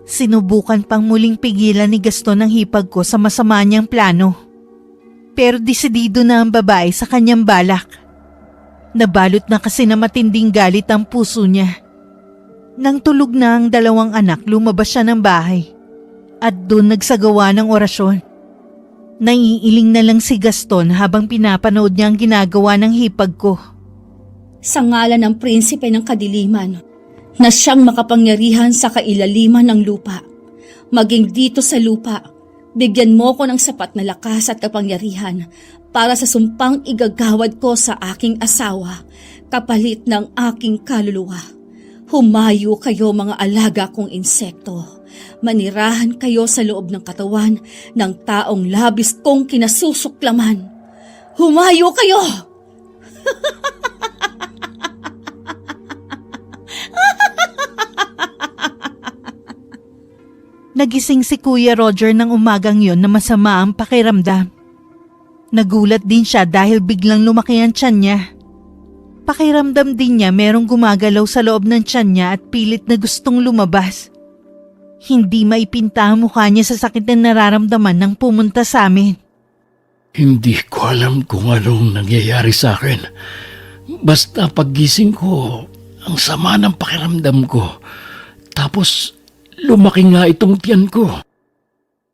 C: Sinubukan pang muling pigilan ni Gaston ang hipag ko sa masama niyang plano. Pero desidido na ang babae sa kanyang balak. Nabalot na kasi na matinding galit ang puso niya. Nang tulog na ang dalawang anak, lumabas siya ng bahay. At doon nagsagawa ng orasyon. Naiiling na lang si Gaston habang pinapanood niya ang ginagawa ng hipag ko.
B: Sa ngalan ng prinsipe ng kadiliman, na siyang makapangyarihan sa kailaliman ng lupa, maging dito sa lupa, bigyan mo ko ng sapat na lakas at kapangyarihan para sa sumpang igagawad ko sa aking asawa, kapalit ng aking kaluluwa. Humayo kayo mga alaga kong insekto. Manirahan kayo sa loob ng katawan ng taong labis kong kinasusuklaman. Humayo kayo!
C: Nagising si Kuya Roger ng umagang yon na masama ang pakiramdam. Nagulat din siya dahil biglang lumaki ang tiyan niya. Pakiramdam din niya merong gumagalaw sa loob ng tiyan niya at pilit na gustong lumabas. Hindi maipinta ang mukha niya sa sakit na nararamdaman nang pumunta sa amin.
A: Hindi ko alam kung anong nangyayari sa akin. Basta paggising ko, ang sama ng pakiramdam ko. Tapos lumaki nga itong tiyan ko.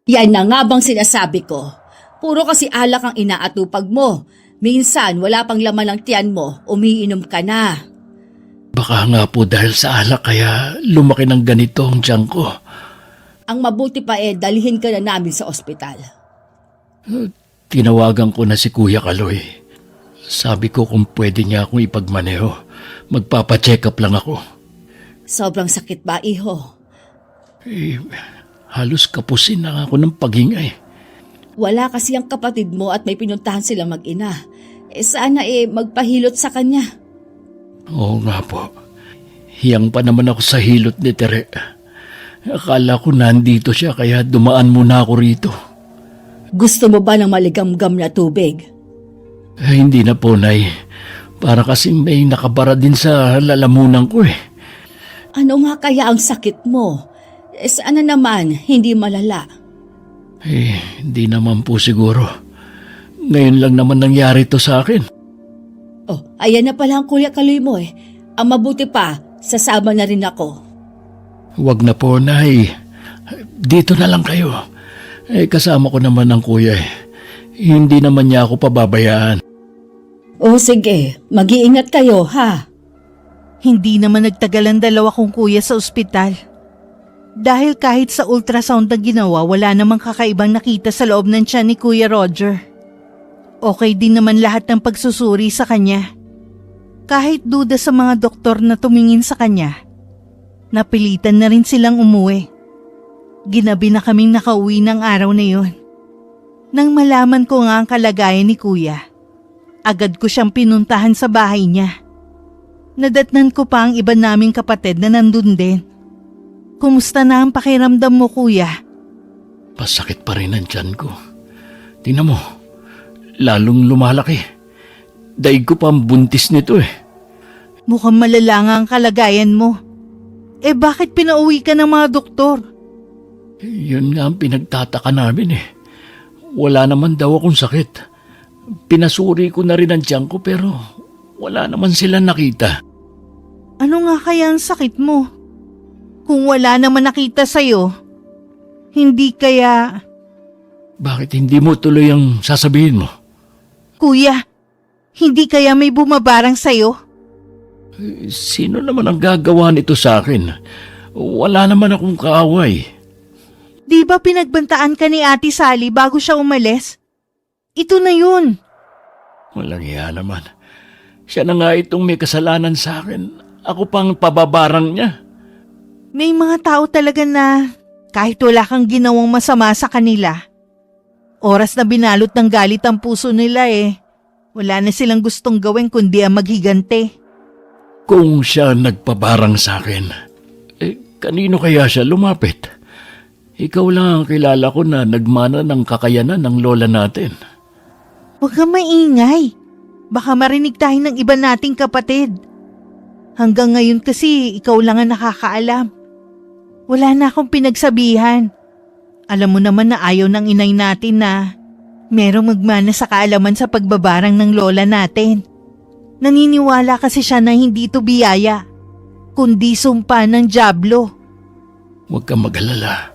B: Yan na nga bang sinasabi ko? Puro kasi alak ang inaatupag mo. Minsan wala pang laman ng tiyan mo, umiinom ka na.
A: Baka nga po dahil sa alak kaya lumaki ng ganito ang tiyan ko.
B: Ang mabuti pa dalhin ka na namin sa ospital.
A: Tinawagan ko na si Kuya Kaloy. Sabi ko kung pwede niya akong ipagmaneho. Magpapacheck up lang ako.
B: Sobrang sakit ba, iho?
A: Halos kapusin na ako ng paghinga.
B: Wala kasi ang kapatid mo at may pinuntahan silang mag-ina. Sana magpahilot sa kanya.
A: Oo nga po. Hiyang pa naman ako sa hilot ni Tere. Akala ko nandito siya kaya dumaan muna ako rito.
B: Gusto mo ba ng maligamgam na tubig?
A: Hindi na po, Nay. Para kasing may nakabara din sa lalamunan ko eh.
B: Ano nga kaya ang sakit mo? Sana naman hindi malala.
A: Hindi naman po siguro. Ngayon lang naman nangyari to sa akin.
B: Oh, ayan na pala ang Kuya Kaloy mo eh. Ang mabuti pa, sasama na rin ako.
A: Huwag na po, Nay. Dito na lang kayo. Kasama ko naman ang kuya eh. Hindi naman niya ako pababayaan.
B: Oh sige, mag-iingat kayo ha.
C: Hindi naman nagtagal ang dalawa kong kuya sa ospital. Dahil kahit sa ultrasound na ginawa, wala namang kakaibang nakita sa loob ng tiyan ni Kuya Roger. Okay din naman lahat ng pagsusuri sa kanya. Kahit duda sa mga doktor na tumingin sa kanya, napilitan na rin silang umuwi. Ginabi na kaming nakauwi ng araw na yun. Nang malaman ko nga ang kalagayan ni Kuya, agad ko siyang pinuntahan sa bahay niya. Nadatnan ko pa ang iba naming kapatid na nandun din. Kumusta na ang pakiramdam mo, Kuya?
A: Pasakit pa rin ang tiyan ko. Tingnan mo, lalong lumalaki. Daig ko pa ang buntis nito eh.
C: Mukhang malala nga ang kalagayan mo. Bakit pinauwi ka ng mga doktor?
A: Yun nga ang pinagtataka namin eh. Wala naman daw akong sakit. Pinasuri ko na rin ang tiyan ko pero wala naman sila nakita.
C: Ano nga kaya ang sakit mo? Kung wala naman nakita sa'yo, hindi kaya...
A: Bakit hindi mo tuloy ang sasabihin mo?
C: Kuya, hindi kaya may bumabarang sa'yo?
A: Sino naman ang gagawa nito sa akin? Wala naman akong kaaway.
C: Di ba pinagbantaan ka ni Ate Sally bago siya umalis? Ito na yun.
A: Walang iya naman. Siya na nga itong may kasalanan sa akin. Ako pang pababarang niya.
C: May mga tao talaga na kahit wala kang ginawang masama sa kanila, oras na binalot ng galit ang puso nila wala na silang gustong gawin kundi ang maghigante.
A: Kung siya nagpabarang sa akin, kanino kaya siya lumapit? Ikaw lang ang kilala ko na nagmana ng kakayanan ng lola natin.
C: Huwag kang maingay. Baka marinig tayo ng iba nating kapatid. Hanggang ngayon kasi ikaw lang ang nakakaalam. Wala na akong pinagsabihan. Alam mo naman na ayaw ng inay natin na merong magmana sa kaalaman sa pagbabarang ng lola natin. Naniniwala kasi siya na hindi ito biyaya, kundi sumpa ng dyablo.
A: Huwag kang mag-alala.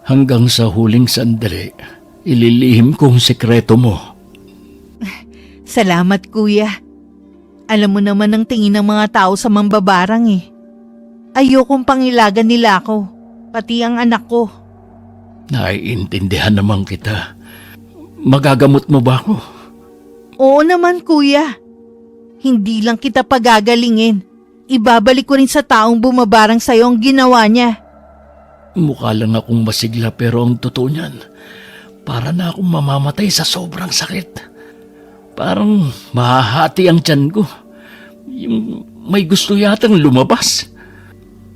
A: Hanggang sa huling sandali, ililihim kong sekreto mo.
C: Salamat, Kuya. Alam mo naman ang tingin ng mga tao sa mambabarang Ayokong pangilagan nila ako, pati ang anak ko.
A: Naiintindihan naman kita. Magagamot mo ba ako?
C: Oo naman, Kuya. Hindi lang kita pagagalingin. Ibabalik ko rin sa taong bumabarang sa'yo ang ginawa niya.
A: Mukha lang akong masigla pero ang totoo niyan, para na akong mamamatay sa sobrang sakit. Parang mahahati ang tiyan ko. Yung may gusto yatang lumabas.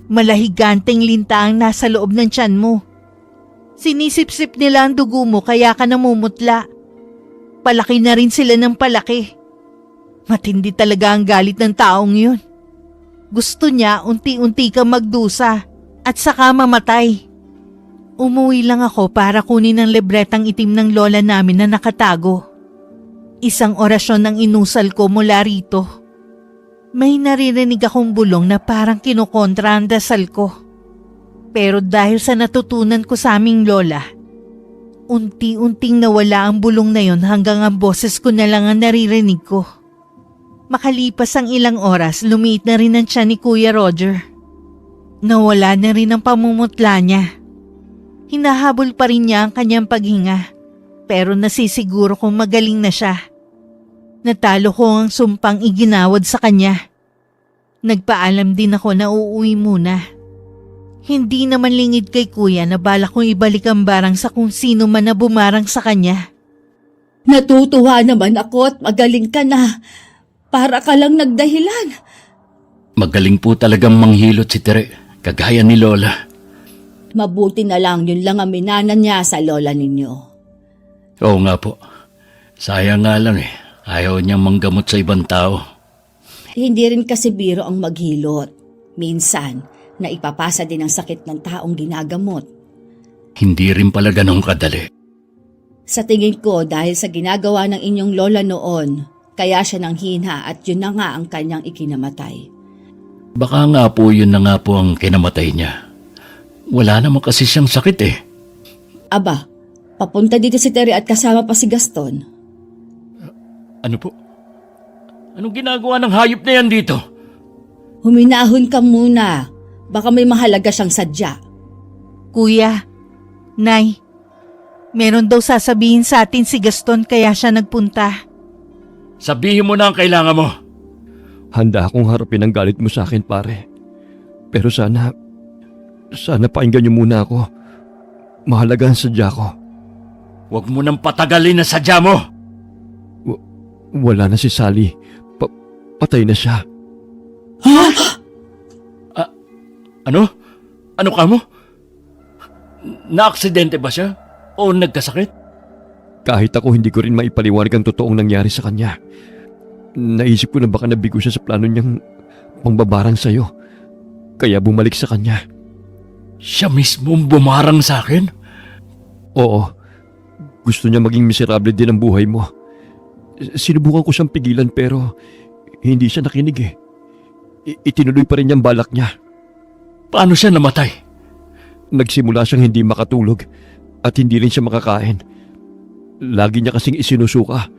C: Malahiganteng linta ang nasa loob ng tiyan mo. Sinisip-sip nila ang dugo mo kaya ka namumutla. Palaki na rin sila ng palaki. Matindi talaga ang galit ng taong yun. Gusto niya unti-unti kang magdusa at saka mamatay. Umuwi lang ako para kunin ang libretang itim ng lola namin na nakatago. Isang orasyon ang inusal ko mula rito. May naririnig akong bulong na parang kinukontra ang dasal ko. Pero dahil sa natutunan ko sa aming lola, unti-unting nawala ang bulong na yon hanggang ang boses ko na lang ang naririnig ko. Makalipas ang ilang oras, lumiit na rin ang tiyan ni Kuya Roger. Nawala na rin ang pamumutla niya. Hinahabol pa rin niya ang kanyang paghinga, pero nasisiguro kong magaling na siya. Natalo ko ang sumpang iginawad sa kanya. Nagpaalam din ako na uuwi muna. Hindi naman lingid kay Kuya na balak kong ibalik ang barang sa kung sino man na bumarang sa kanya.
B: Natutuwa naman ako at magaling ka na. Para ka lang nagdahilan.
A: Magaling po talagang manghilot si Tere, kagaya ni Lola.
B: Mabuti na lang yun lang ang minana niya sa lola ninyo.
A: Oo nga po. Sayang nga lang ayaw niyang manggamot sa ibang tao.
B: Hindi rin kasi biro ang maghilot. Minsan, naipapasa din ang sakit ng taong ginagamot.
A: Hindi rin pala ganong kadali.
B: Sa tingin ko dahil sa ginagawa ng inyong lola noon, kaya siya nang hina at yun na nga ang kanyang ikinamatay.
A: Baka nga po yun na nga po ang kinamatay niya. Wala naman kasi siyang sakit
B: Aba, papunta dito si Terry at kasama pa si Gaston.
A: Ano po? Anong ginagawa ng hayop na yan dito?
B: Huminahon ka muna. Baka may mahalaga siyang sadya.
C: Kuya, Nay, meron daw sasabihin sa atin si Gaston kaya siya nagpunta.
A: Sabihin mo na ang kailangan mo.
D: Handa akong harapin ang galit mo sa akin, pare. Pero sana pakinggan niyo muna ako. Mahalaga ang sadya ko.
A: Huwag mo nang patagalin na sadya mo.
D: Wala na si Sally. Patay na siya.
A: Ano? Ano ka mo? Naaksidente ba siya? O nagkasakit?
D: Kahit ako hindi ko rin maipaliwanag ang totoong nangyari sa kanya. Naisip ko na baka nabigo siya sa plano niyang pangbabarang sa'yo. Kaya bumalik sa kanya.
A: Siya mismo ang bumarang sa akin?
D: Oo. Gusto niya maging miserable din ang buhay mo. Sinubukan ko siyang pigilan pero hindi siya nakinig Itinuloy pa rin niyang balak niya.
A: Paano siya namatay?
D: Nagsimula siyang hindi makatulog at hindi rin siya makakain. Lagi niya kasing isinusuka.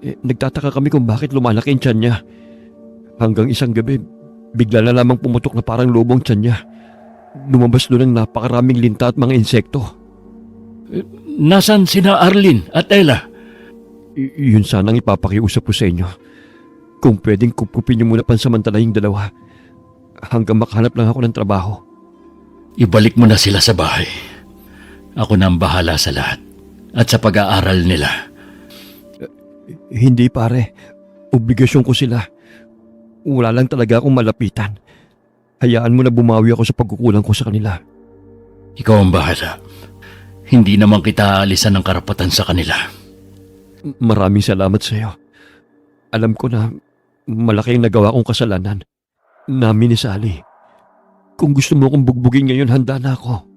D: Nagtataka kami kung bakit lumalaki ang tiyan niya. Hanggang isang gabi, bigla na lamang pumutok na parang lobong tiyan niya. Lumabas doon ang napakaraming linta at mga insekto.
A: Nasaan sina Arlene at Ella?
D: Yun sanang ipapakiusap ko sa inyo. Kung pwedeng kupkupin niyo muna pansamantala yung dalawa. Hanggang makahanap lang ako ng trabaho.
A: Ibalik mo na sila sa bahay. Ako na ang bahala sa lahat. At sa pag-aaral nila.
D: Hindi pare. Obligasyon ko sila. Wala lang talaga akong malapitan. Hayaan mo na bumawi ako sa pagkukulang ko sa kanila.
A: Ikaw ang bahala. Hindi naman kita aalisan ng karapatan sa kanila.
D: Maraming salamat sa iyo. Alam ko na malaki ang nagawa kong kasalanan. Namin ni Sally. Kung gusto mo akong bugbugin ngayon, handa na ako.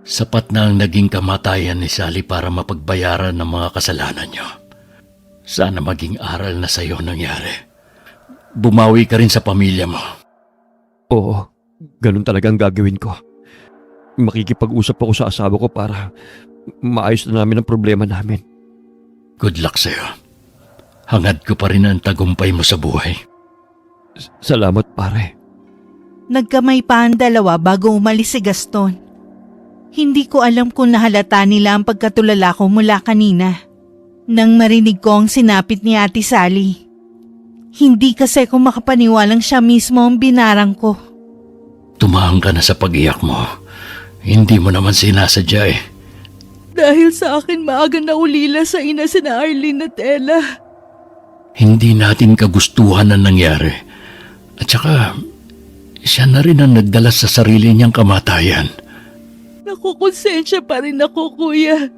A: Sapat na ang naging kamatayan ni Sally para mapagbayaran ng mga kasalanan niyo. Sana maging aral na sa iyo nangyari. Bumawi ka rin sa pamilya mo.
D: Oo, ganun talagang gagawin ko. Makikipag-usap ako sa asawa ko para maayos na namin ang problema namin.
A: Good luck sa iyo. Hangad ko pa rin ang tagumpay mo sa buhay.
D: Salamat pare.
C: Nagkamay pa ang dalawa bago umalis si Gaston. Hindi ko alam kung nahalata nila ang pagkatulala ko mula kanina. Nang marinig ko ang sinapit ni Ate Sally. Hindi kasi ko makapaniwalang siya mismo ang binarang ko.
A: Tumahang ka na sa pag-iyak mo. Hindi mo naman sinasadya
C: Dahil sa akin maaga na ulila sa ina sina Arlene at Ella.
A: Hindi natin kagustuhan ang nangyari. At saka, siya na rin ang nagdala sa sarili niyang kamatayan.
C: Nakukonsensya pa rin ako, kuya.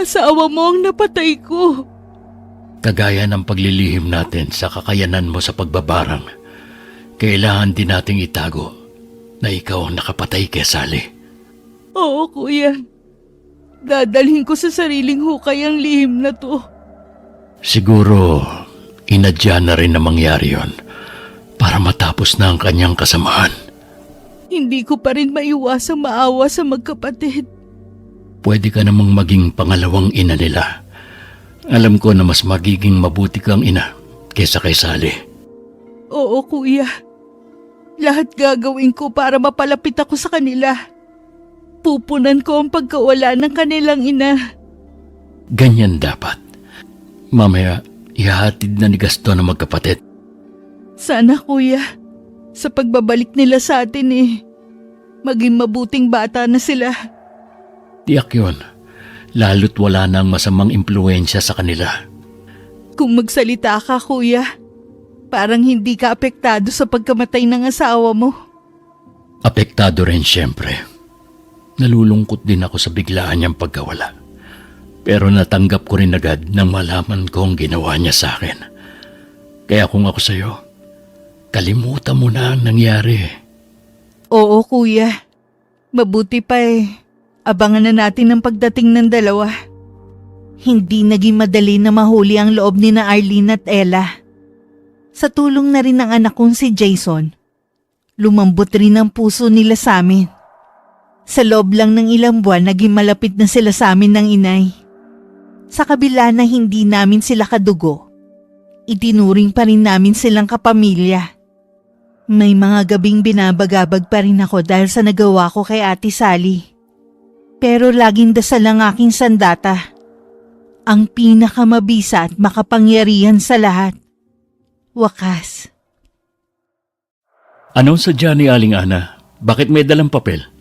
C: Asawa mo ang napatay ko.
A: Kagaya ng paglilihim natin sa kakayanan mo sa pagbabarang, kailangan din nating itago na ikaw ang nakapatay kay Sally.
C: Oo, kuya. Dadalhin ko sa sariling hukay ang lihim na to.
A: Siguro, inadya na rin na mangyari yon para matapos na ang kanyang kasamaan.
C: Hindi ko pa rin maiwasang maawa sa magkapatid.
A: Pwede ka namang maging pangalawang ina nila. Alam ko na mas magiging mabuti kang ina kesa kay Sally.
C: Oo, kuya. Lahat gagawin ko para mapalapit ako sa kanila. Pupunan ko ang pagkawala ng kanilang ina.
A: Ganyan dapat. Mamaya, ihahatid na ni Gaston ang magkapatid.
C: Sana, kuya. Sa pagbabalik nila sa atin maging mabuting bata na sila.
A: Tiyak yun. Lalo't wala nang masamang impluensya sa kanila.
C: Kung magsalita ka, kuya, parang hindi ka apektado sa pagkamatay ng asawa mo.
A: Apektado rin siyempre. Nalulungkot din ako sa biglaan niyang pagkawala. Pero natanggap ko rin agad nang malaman ko ang ginawa niya sa akin. Kaya kung ako sa'yo, kalimutan mo na ang nangyari.
C: Oo, kuya. Mabuti pa abangan na natin ang pagdating ng dalawa. Hindi naging madali na mahuli ang loob ni na Arlene at Ella. Sa tulong na rin ng anak kong si Jason, lumambot rin ang puso nila sa amin. Sa loob lang ng ilang buwan, naging malapit na sila sa amin ng inay. Sa kabila na hindi namin sila kadugo, itinuring pa rin namin silang kapamilya. May mga gabing binabagabag pa rin ako dahil sa nagawa ko kay Ate Sally. Pero laging dasal ang aking sandata. Ang pinakamabisa at makapangyarihan sa lahat. Wakas.
A: Anong sadya ni Aling Ana? Bakit may dalang papel?